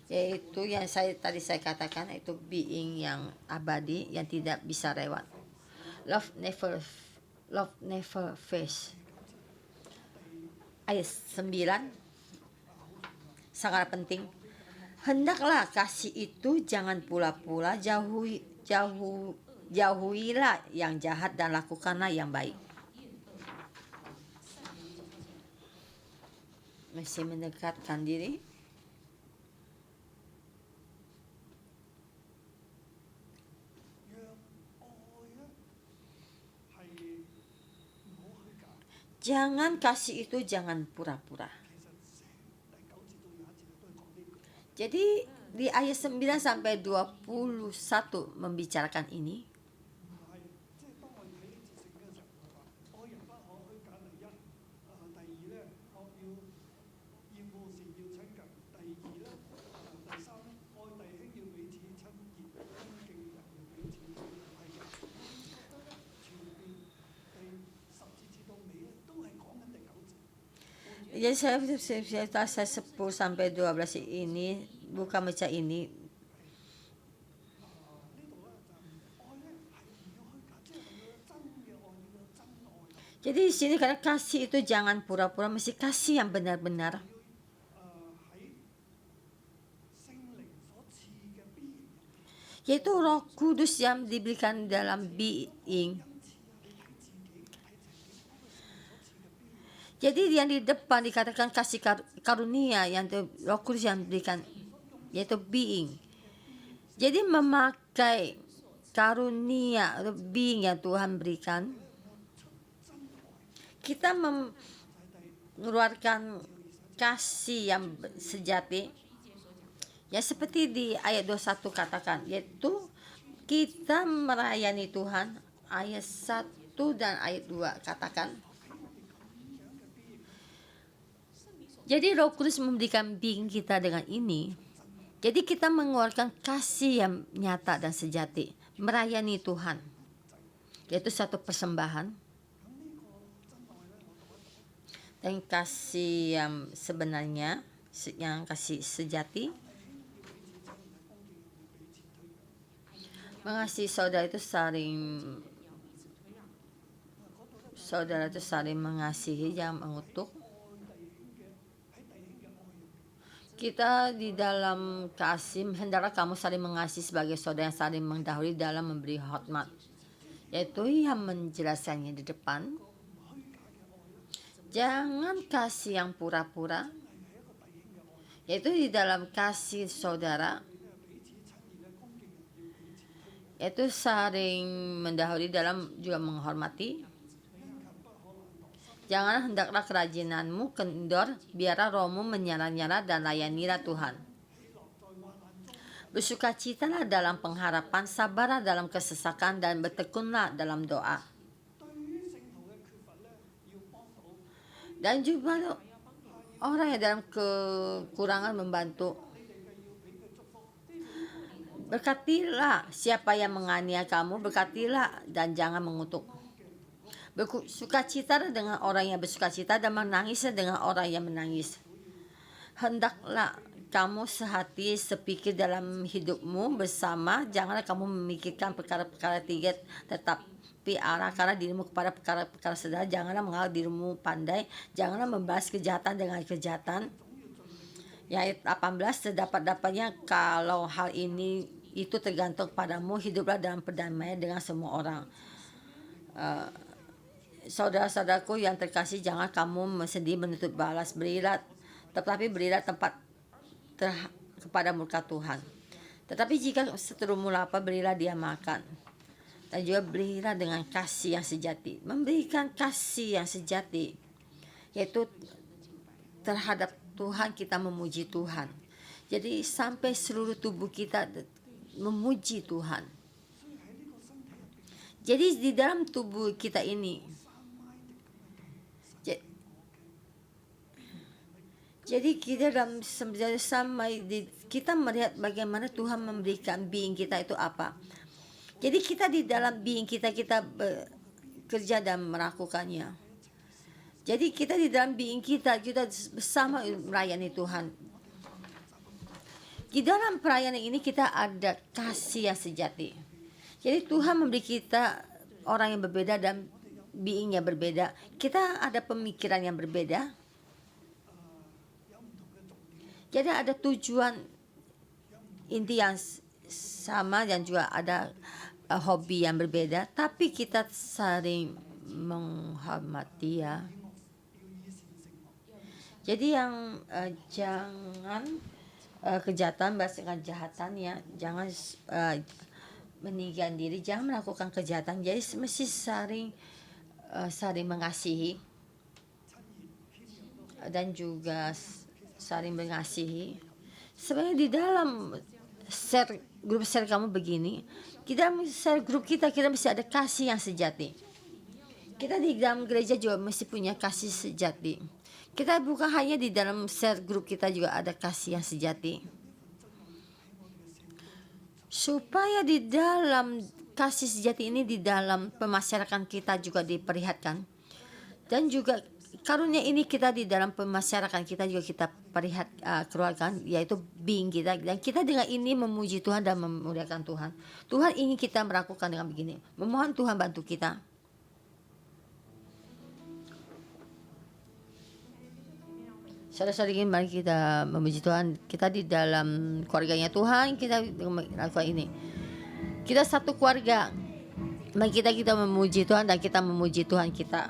Speaker 1: yaitu yang tadi saya katakan itu being yang abadi yang tidak bisa lewat. Love never fails. Ayat 9 sangat penting. Hendaklah kasih itu jangan pula-pula, jauhilah yang jahat dan lakukanlah yang baik. Masih mendekatkan diri. Jangan kasih itu jangan pura-pura. Jadi di ayat 9 sampai 21 membicarakan ini. Jadi saya 10 sampai 12 ini bukan baca ini. Jadi di sini karena kasih itu jangan pura-pura, mesti kasih yang benar-benar. yaitu Roh Kudus yang diberikan dalam being. Jadi yang di depan dikatakan kasih karunia yang Roh Kudus yang diberikan, yaitu being. Jadi memakai karunia atau being yang Tuhan berikan, kita mengeluarkan kasih yang sejati, ya seperti di ayat 21 katakan, yaitu kita melayani Tuhan. Ayat 1 dan ayat 2 katakan, jadi Roh Kudus memberikan being kita dengan ini. Jadi kita mengeluarkan kasih yang nyata dan sejati, melayani Tuhan, yaitu satu persembahan. Dan kasih yang sebenarnya, yang kasih sejati, mengasihi saudara itu saling mengasihi, jangan mengutuk. Kita di dalam kasih, hendaklah kamu saling mengasihi sebagai saudara yang saling mendahului dalam memberi hormat, yaitu yang menjelaskannya di depan. Jangan kasih yang pura-pura, yaitu di dalam kasih saudara, yaitu saling mendahului dalam juga menghormati. Janganlah hendaklah kerajinanmu kendor, biarlah rohmu menyala-nyala dan layanilah Tuhan. Bersukacitalah dalam pengharapan, sabarlah dalam kesesakan, dan bertekunlah dalam doa. Dan juga orang yang dalam kekurangan membantu. Berkatilah siapa yang menganiaya kamu, berkatilah dan jangan mengutuk. Bersukacitalah dengan orang yang bersukacita, dan menangislah dengan orang yang menangis. Hendaklah kamu sehati sepikir dalam hidupmu bersama, janganlah kamu memikirkan perkara-perkara tiga, tetapi arahkanlah dirimu kepada perkara-perkara sederhana. Janganlah menganggap dirimu pandai, janganlah membalas kejahatan dengan kejahatan. Ayat 18, sedapat-dapatnya kalau hal ini itu tergantung padamu, hiduplah dalam perdamaian dengan semua orang. Saudara-saudaraku yang terkasih, jangan kamu sedih menuntut balas, tetapi berilah tempat kepada murka Tuhan. Tetapi jika seterumu lapar, berilah dia makan, dan juga berilah dengan kasih yang sejati. Memberikan kasih yang sejati, yaitu terhadap Tuhan, kita memuji Tuhan. Jadi sampai seluruh tubuh kita memuji Tuhan. Jadi di dalam tubuh kita ini, jadi kita dalam kita melihat bagaimana Tuhan memberikan being kita itu apa. Jadi kita di dalam being kita bekerja dan melakukannya. Jadi kita di dalam being kita bersama melayani Tuhan. Di dalam pelayanan ini kita ada kasih yang sejati. Jadi Tuhan memberi kita orang yang berbeda dan being yang berbeda. Kita ada pemikiran yang berbeda. Jadi ada tujuan inti yang sama dan juga ada hobi yang berbeda, tapi kita saling menghormati ya. Jadi yang jangan kejahatan, bahkan kejahatan ya, jangan meninggikan diri, jangan melakukan kejahatan. Jadi mesti saling mengasihi dan juga saling mengasihi. Sebenarnya di dalam grup share kamu begini, kita share grup kita mesti ada kasih yang sejati. Kita di dalam gereja juga mesti punya kasih sejati. Kita bukan hanya di dalam share grup kita juga ada kasih yang sejati. Supaya di dalam kasih sejati ini di dalam pemasyarakat kita juga diperlihatkan. Dan juga karunia ini kita di dalam pemasyarakat kita juga kita keluarkan, yaitu being kita. Dan kita dengan ini memuji Tuhan dan memuliakan Tuhan. Tuhan ingin kita melakukan dengan begini. Memohon Tuhan bantu kita. Saudara-saudari, mari kita memuji Tuhan. Kita di dalam keluarganya Tuhan, kita melakukan ini. Kita satu keluarga. Mari kita memuji Tuhan dan kita memuji Tuhan kita.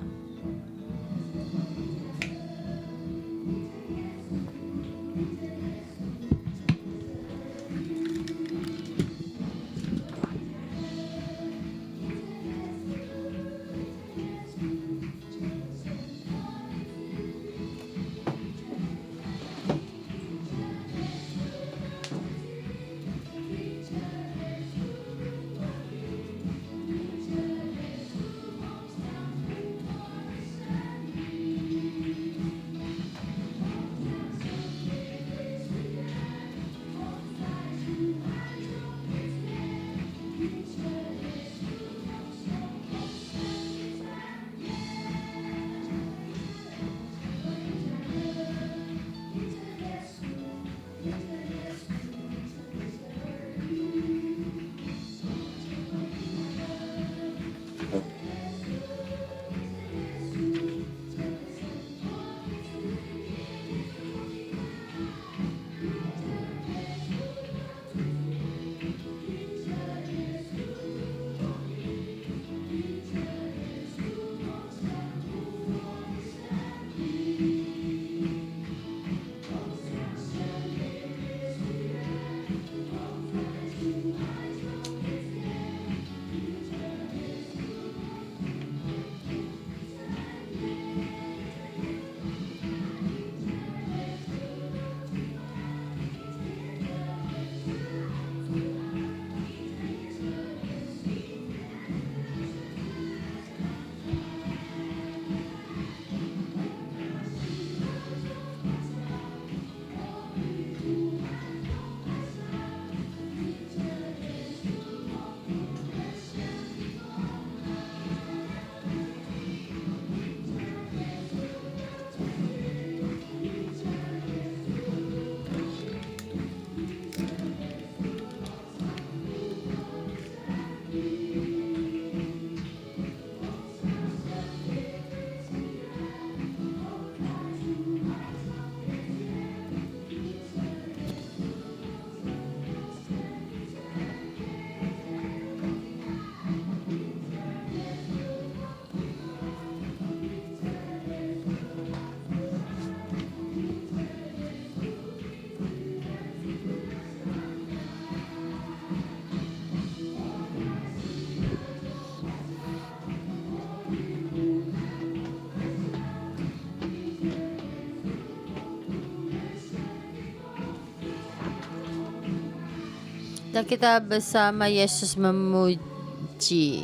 Speaker 1: Dan kita bersama Yesus memuji.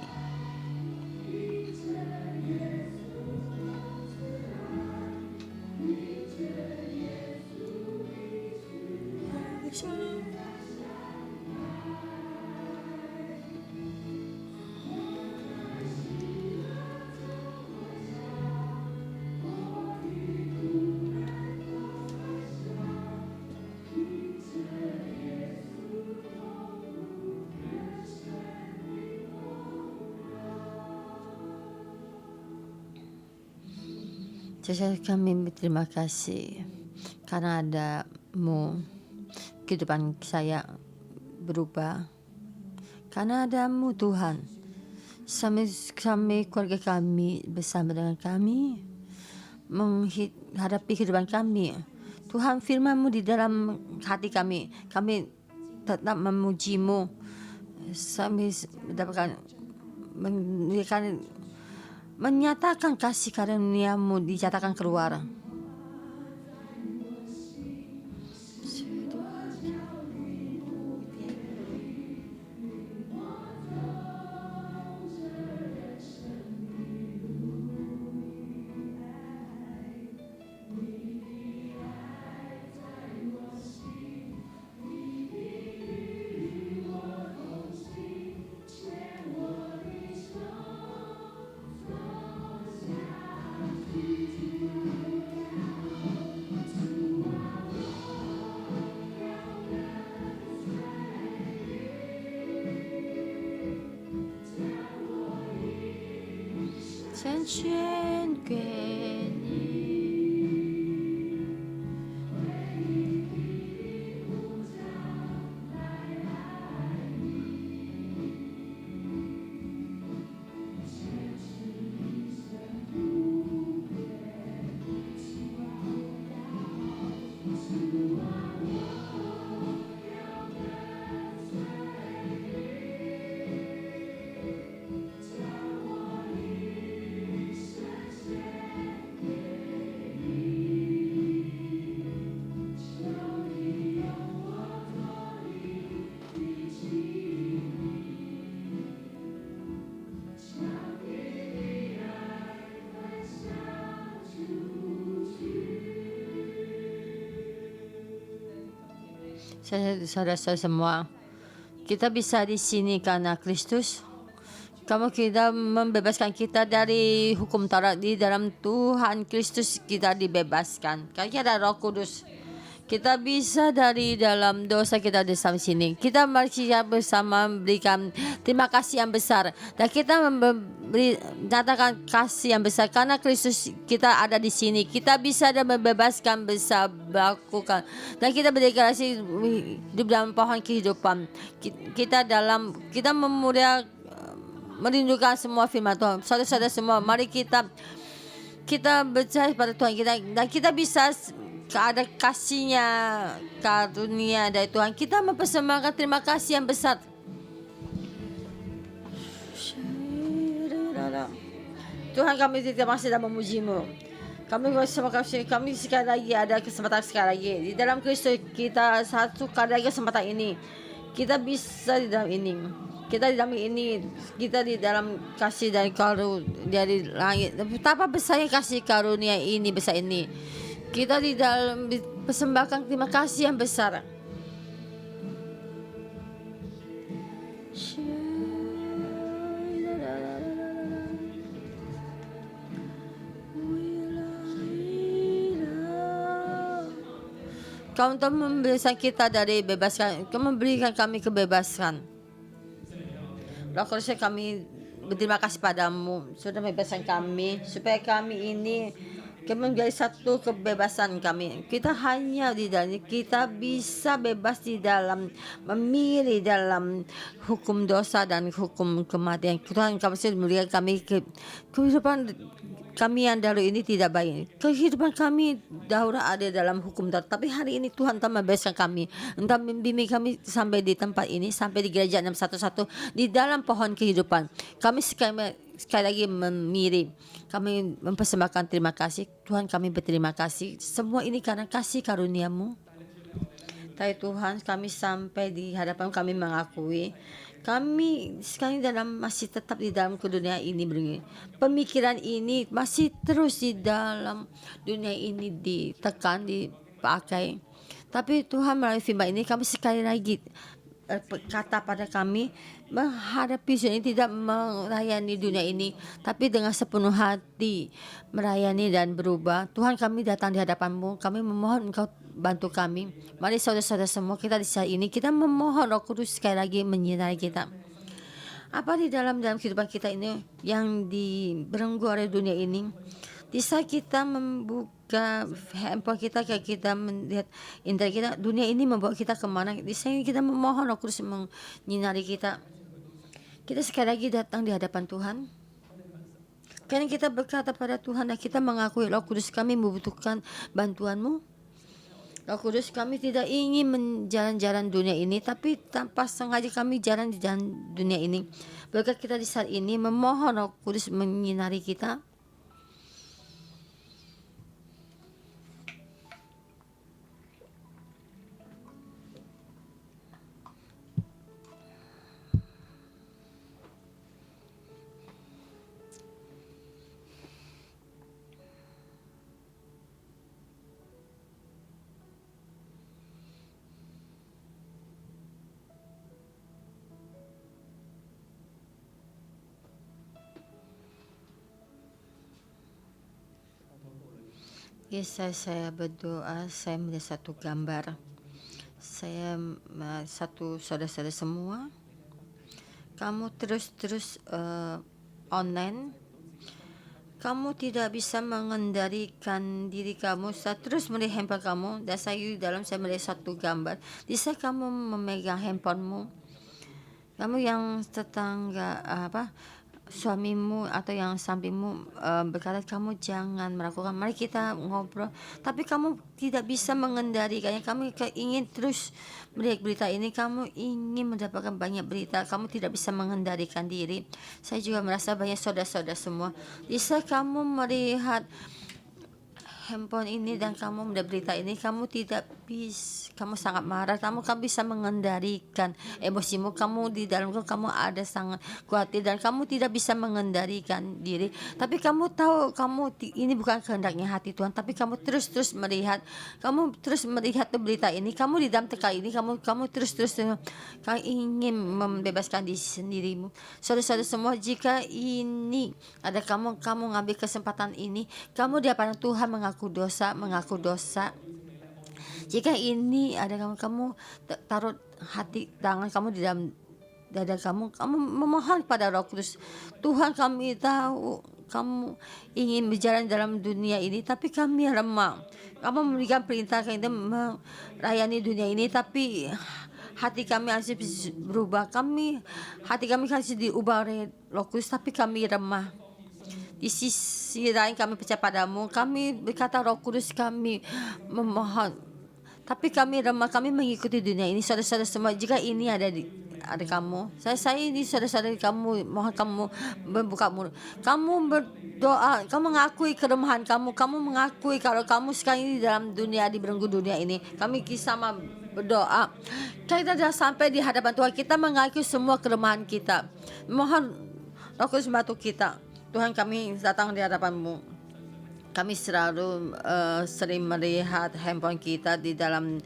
Speaker 1: Jadi kami berterima kasih karena ada-Mu, kehidupan saya berubah. Karena ada-Mu Tuhan, kami keluarga kami bersama dengan kami menghadapi kehidupan kami. Tuhan, firman-Mu di dalam hati kami tetap memuji-Mu. Kami mendapatkan menyatakan kasih karunia-Mu dinyatakan keluar. Saudara-saudara semua, kita bisa di sini karena Kristus. Kita membebaskan kita dari hukum Taurat. Di dalam Tuhan Kristus kita dibebaskan. Karena ada Roh Kudus. Kita bisa dari dalam dosa kita di sini. Kita mari bersama memberikan terima kasih yang besar. Dan kita menyatakan kasih yang besar karena Kristus kita ada di sini. Kita bisa dan membebaskan, bisa melakukan. Dan kita berdeklarasi di dalam pohon kehidupan. Kita memuliakan, merindukan semua firman Tuhan. Saudara-saudara semua, mari kita percaya pada Tuhan kita, dan kita bisa ada kasihnya, karunia dari Tuhan. Kita mempersembahkan terima kasih yang besar. Tuhan, kami terima kasih dan memuji-Mu. Kami sekali lagi ada kesempatan sekali lagi di dalam Kristus. Kita satu kali lagi kesempatan ini. Kita bisa di dalam ini. Kita di dalam ini, kita di dalam kasih dan karunia dari langit. Betapa besarnya kasih karunia ini, besar ini. Kita di dalam persembahkan terima kasih yang besar. Kau telah membebaskan kita dari bebaskan, Kau memberikan kami kebebasan. Roh Kudus, kami berterima kasih padamu sudah membebaskan kami, supaya kami ini menjadi satu kebebasan kami. Kita hanya di dalam, kita bisa bebas di dalam memilih dalam hukum dosa dan hukum kematian. Tuhan, kami sudah melihat kami kehidupan kami yang dahulu ini tidak baik. Kehidupan kami dahulu ada dalam hukum Taurat, tapi hari ini Tuhan telah membebaskan kami. Entah membimbing kami sampai di tempat ini, sampai di gereja 611 di dalam pohon kehidupan. Kami sekali lagi memilih, kami mempersembahkan terima kasih. Tuhan, kami berterima kasih. Semua ini karena kasih karunia-Mu. Tapi Tuhan, kami sampai di hadapan kami mengakui kami sekarang masih tetap di dalam dunia ini. Pemikiran ini masih terus di dalam dunia ini ditekan, dipakai. Tapi Tuhan, melalui firman ini kami sekali lagi kata pada kami menghadapi dunia ini, tidak melayani dunia ini, tapi dengan sepenuh hati melayani dan berubah. Tuhan, kami datang di hadapan-Mu, kami memohon Engkau bantu kami. Mari saudara-saudara semua, kita di saat ini kita memohon Roh Kudus sekali lagi menyinari kita. Apa di dalam kehidupan kita ini yang dibelenggu oleh dunia ini, di saat kita membuka handphone kita, kayak kita melihat internet kita, dunia ini membawa kita kemana? Di saat kita memohon Roh Kudus menyinari kita. Kita sekali lagi datang di hadapan Tuhan, karena kita berkata pada Tuhan dan kita mengakui, Roh Kudus, kami membutuhkan bantuan-Mu. Roh Kudus, kami tidak ingin menjalan-jalan dunia ini, tapi tanpa sengaja kami jalan di jalan dunia ini. Berkat kita di saat ini memohon Roh Kudus menyinari kita. Saya berdoa, saya melihat satu gambar. Saya satu saudara-saudara semua, kamu terus online, kamu tidak bisa mengendalikan diri kamu. Saya terus melihat handphone kamu, dan saya melihat satu gambar. Di saat kamu memegang handphonemu, kamu yang tetangga suamimu atau yang sampingmu berkata kamu jangan melakukan, mari kita ngobrol, tapi kamu tidak bisa mengendalikannya. Kamu ingin terus melihat berita ini, kamu ingin mendapatkan banyak berita, kamu tidak bisa mengendalikan diri. Saya juga merasa banyak saudara-saudara semua, bisa kamu melihat handphone ini dan kamu melihat berita ini, kamu tidak kamu sangat marah, kamu bisa mengendalikan emosimu, kamu di dalam kamu ada sangat khawatir dan kamu tidak bisa mengendalikan diri. Tapi kamu tahu ini bukan kehendaknya hati Tuhan, tapi kamu terus melihat, tuh berita ini, kamu di dalam teka ini, kamu terus kamu ingin membebaskan diri sendirimu. Saudara-saudara semua, jika ini ada kamu ngambil kesempatan ini, kamu di hadapan Tuhan mengaku dosa. Jika ini ada kamu taruh hati tangan kamu di dalam dada kamu memohon pada Roh Kudus. Tuhan, kami tahu kamu ingin berjalan dalam dunia ini, tapi kami lemah. Kamu memberikan perintah kita melayani dunia ini, tapi hati kami harus berubah. Hati kami harus diubah oleh Roh Kudus, tapi kami lemah. Di sisi lain kami percaya padamu, kami berkata Roh Kudus, kami memohon. Tapi kami lemah, kami mengikuti dunia ini. Saudara-saudara semua, jika ini ada kamu, saya ini saudara-saudara kamu, mohon kamu membuka mulut, kamu berdoa, kamu mengakui kelemahan kamu mengakui kalau kamu sekarang ini dalam dunia, di belenggu dunia ini. Kami sama berdoa, kita sudah sampai di hadapan Tuhan, kita mengakui semua kelemahan kita. Mohon Roh Kudus membantu kita. Tuhan, kami datang di hadapan-Mu. Kami selalu sering melihat handphone kita di dalam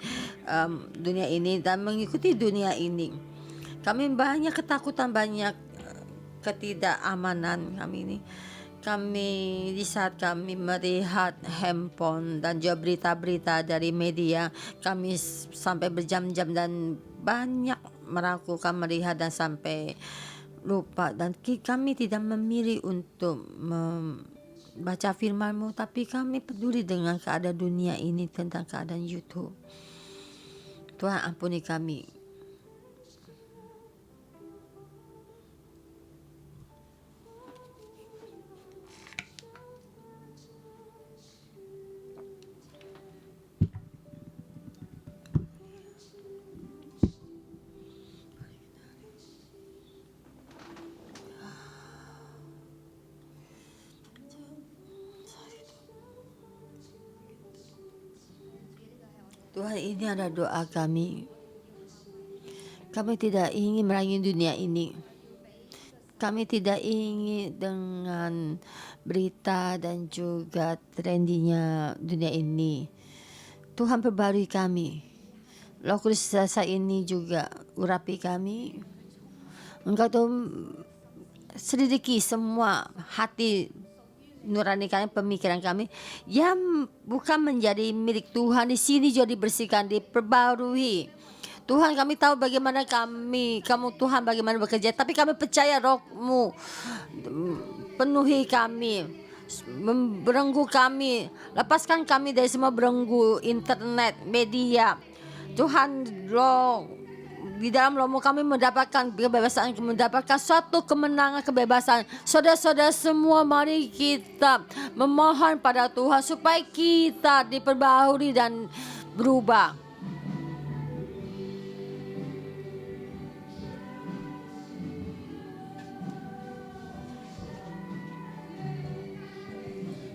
Speaker 1: dunia ini dan mengikuti dunia ini. Kami banyak ketakutan, banyak ketidakamanan kami ini. Kami di saat kami melihat handphone dan juga berita-berita dari media, kami sampai berjam-jam dan banyak melakukan melihat dan sampai lupa, dan kami tidak memilih untuk baca firman-Mu, tapi kami peduli dengan keadaan dunia ini, tentang keadaan YouTube. Tuhan, ampuni kami. Tuhan, ini adalah doa kami. Kami tidak ingin melayani dunia ini. Kami tidak ingin dengan berita dan juga trendinya dunia ini. Tuhan, perbarui kami. Roh Kudus, saat ini juga urapi kami. Engkau tuh selidiki semua hati nurani kami, pemikiran kami yang bukan menjadi milik Tuhan. Di sini juga dibersihkan, diperbarui. Tuhan, kami tahu bagaimana kamu Tuhan bagaimana bekerja, tapi kami percaya Roh-Mu penuhi kami, membelenggu kami, lepaskan kami dari semua belenggu internet, media. Tuhan, di dalam Roh-Mu kami mendapatkan kebebasan, mendapatkan suatu kemenangan, kebebasan. Saudara-saudara semua, mari kita memohon pada Tuhan supaya kita diperbarui dan berubah.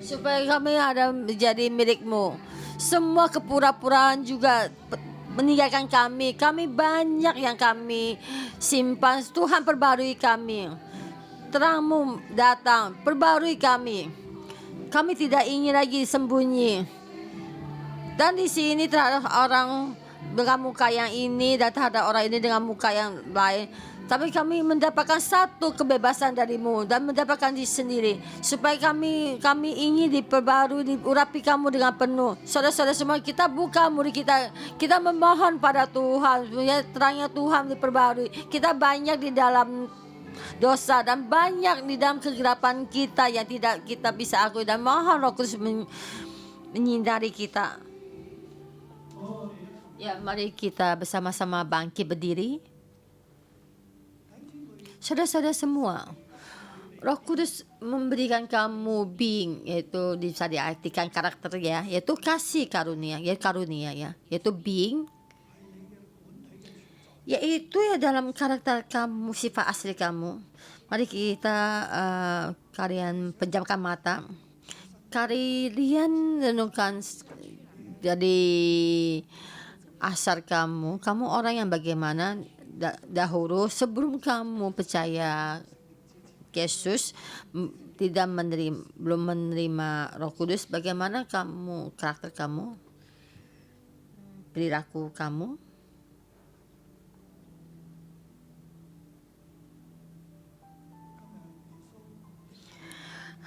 Speaker 1: Supaya kami ada menjadi milik-Mu. Semua kepura-puraan juga meninggalkan kami. Kami banyak yang kami simpan. Tuhan, perbarui kami. Terang-Mu datang, perbarui kami. Kami tidak ingin lagi sembunyi. Dan di sini terhadap orang dengan muka yang ini dan terhadap orang ini dengan muka yang lain. Tapi kami mendapatkan satu kebebasan dari-Mu dan mendapatkan diri sendiri. Supaya kami ingin diperbarui, diurapi kamu dengan penuh. Saudara-saudara semua, kita buka murid kita. Kita memohon pada Tuhan, ya, terangnya Tuhan diperbarui. Kita banyak di dalam dosa dan banyak di dalam kegelapan kita yang tidak kita bisa akui. Dan mohon Roh Kudus menyinari kita. Ya, mari kita bersama-sama bangkit berdiri. Saudara-saudara semua, Roh Kudus memberikan kamu being, yaitu bisa diartikan karakter ya, yaitu kasih karunia, yaitu being, yaitu ya dalam karakter kamu, sifat asli kamu. Mari kita kalian pejamkan mata, kalian renungkan. Jadi asal kamu orang yang bagaimana dahulu sebelum kamu percaya Yesus, belum menerima Roh Kudus, bagaimana karakter kamu, perilaku kamu?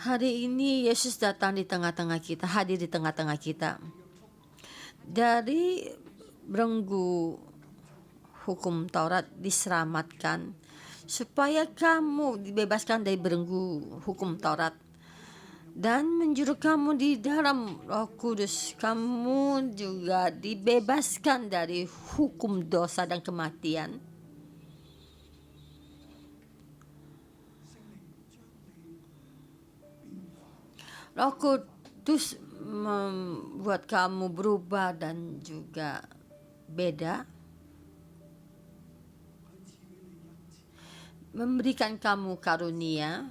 Speaker 1: Hari ini Yesus datang di tengah-tengah kita, hadir di tengah-tengah kita. Dari belenggu hukum Taurat diselamatkan, supaya kamu dibebaskan dari belenggu hukum Taurat dan menjuru kamu di dalam Roh Kudus. Kamu juga dibebaskan dari hukum dosa dan kematian. Roh Kudus membuat kamu berubah dan juga beda, memberikan kamu karunia,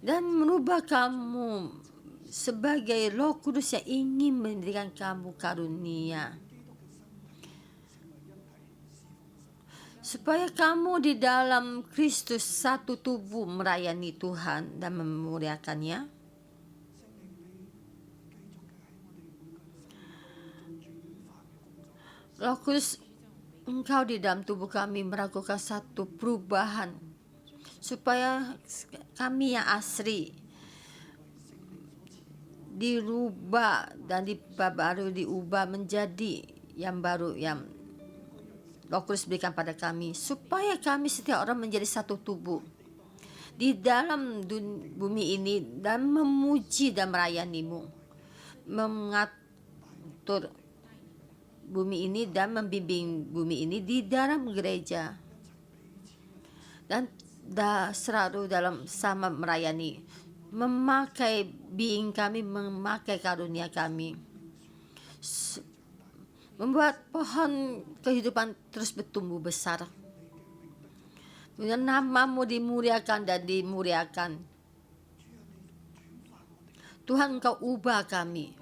Speaker 1: dan merubah kamu sebagai Roh Kudus yang ingin memberikan kamu karunia, supaya kamu di dalam Kristus satu tubuh melayani Tuhan dan memuliakannya. Roh Kudus, Engkau di dalam tubuh kami melakukan satu perubahan, supaya kami yang asli dirubah dan baru diubah menjadi yang baru, yang Roh Kudus berikan pada kami, supaya kami setiap orang menjadi satu tubuh di dalam bumi ini dan memuji dan melayanimu, mengatur bumi ini dan membimbing bumi ini di dalam gereja, dan selalu dalam sama melayani, memakai being kami, memakai karunia kami, membuat pohon kehidupan terus bertumbuh besar. Namamu dimuliakan dan dimuliakan. Tuhan, Engkau ubah kami.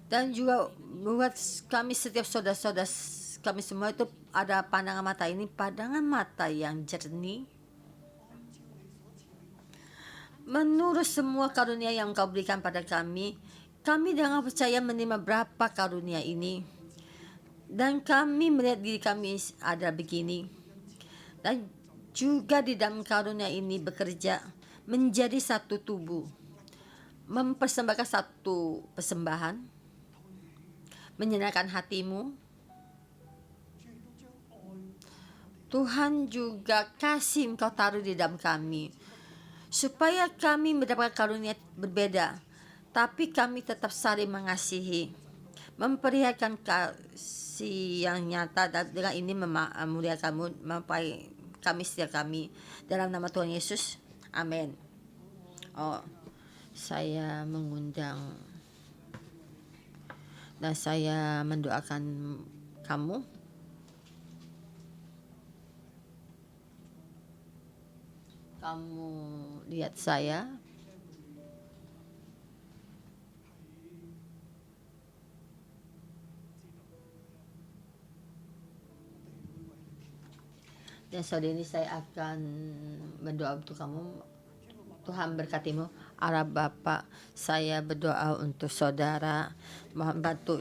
Speaker 1: Dan juga buat kami setiap saudara-saudara kami semua itu ada pandangan mata ini, pandangan mata yang jernih, menurut semua karunia yang Engkau berikan pada kami. Kami dengan percaya menerima berapa karunia ini, dan kami melihat diri kami ada begini, dan juga di dalam karunia ini bekerja menjadi satu tubuh, mempersembahkan satu persembahan, menyenangkan hatimu. Tuhan juga kasih Engkau taruh di dalam kami, supaya kami mendapat karunia berbeda, tapi kami tetap saling mengasihi, memperlihatkan kasih yang nyata, dan dengan ini memuliakanmu, mempai kami setiap kami. Dalam nama Tuhan Yesus, amin. Saya mengundang dan saya mendoakan kamu. Kamu lihat saya. Dan saat ini saya akan berdoa untuk kamu. Tuhan berkatimu. Allah Bapa, saya berdoa untuk saudara, mohon bantu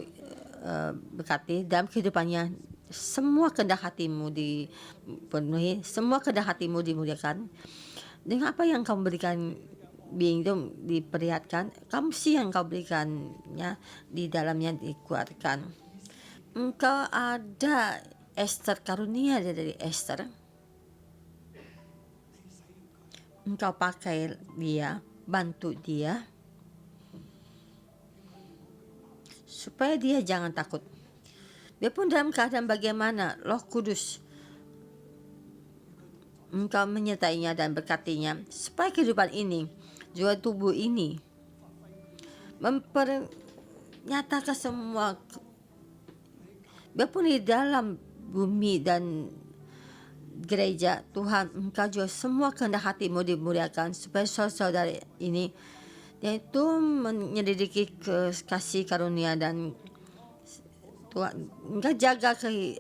Speaker 1: berkati dalam kehidupannya. Semua kehendak hatimu dipenuhi, semua kehendak hatimu dimuliakan. Dengan apa yang kamu berikan being itu diperlihatkan, kamu sih yang kau berikannya di dalamnya dikuatkan. Engkau ada Esther, karunia dari Esther. Engkau pakai dia, bantu dia, supaya dia jangan takut. Biarpun dalam keadaan bagaimana, Roh Kudus Engkau menyertainya dan berkatinya, supaya kehidupan ini, juga tubuh ini, mempernyatakan semua, biarpun di dalam bumi dan gereja. Tuhan, Engkau juga semua kehendak hati-Mu dimuliakan, supaya saudara ini yaitu menyelidiki kasih karunia, dan Tuhan Engkau jaga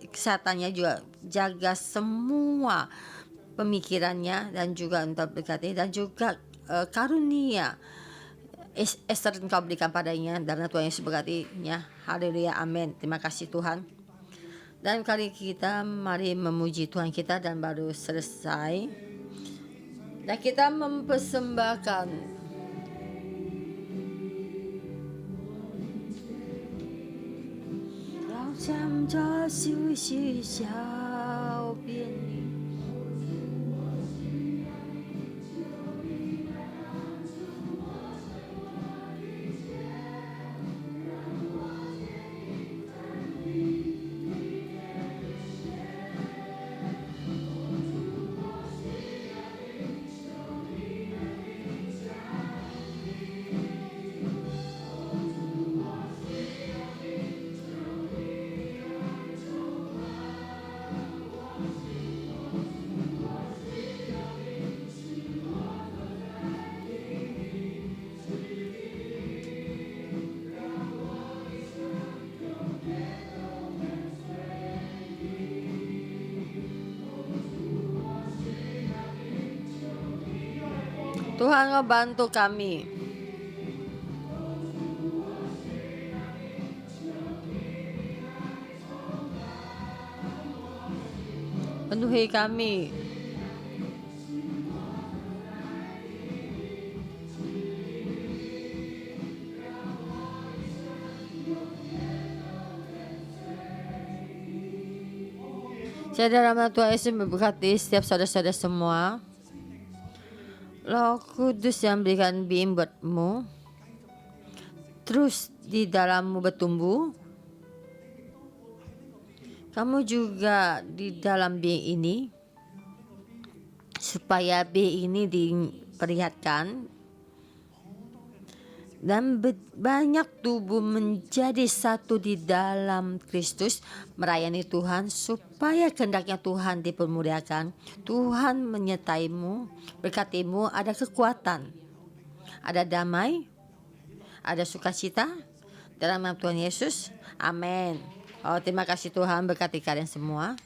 Speaker 1: kesehatannya juga, jaga semua pemikirannya, dan juga untuk berkati, dan juga karunia Esther Engkau berikan padanya, dan Tuhan Yesus berkatinya. Haleluya, amin. Terima kasih Tuhan. Dan kali kita mari memuji Tuhan kita, dan baru selesai, dan kita mempersembahkan yang将这休息小便里。Tuhan membantu kami. Penuhi kami. Saya dalam nama Tuhan Yesus memberkati setiap saudara-saudara semua. Roh Kudus yang berikan being buatmu, terus di dalammu bertumbuh. Kamu juga di dalam being ini, supaya being ini diperlihatkan, dan banyak tubuh menjadi satu di dalam Kristus, melayani Tuhan, supaya kehendaknya Tuhan dipermuliakan. Tuhan menyertaimu, berkatimu, ada kekuatan, ada damai, ada sukacita dalam nama Tuhan Yesus. Amin. Oh, terima kasih Tuhan, berkati kalian semua.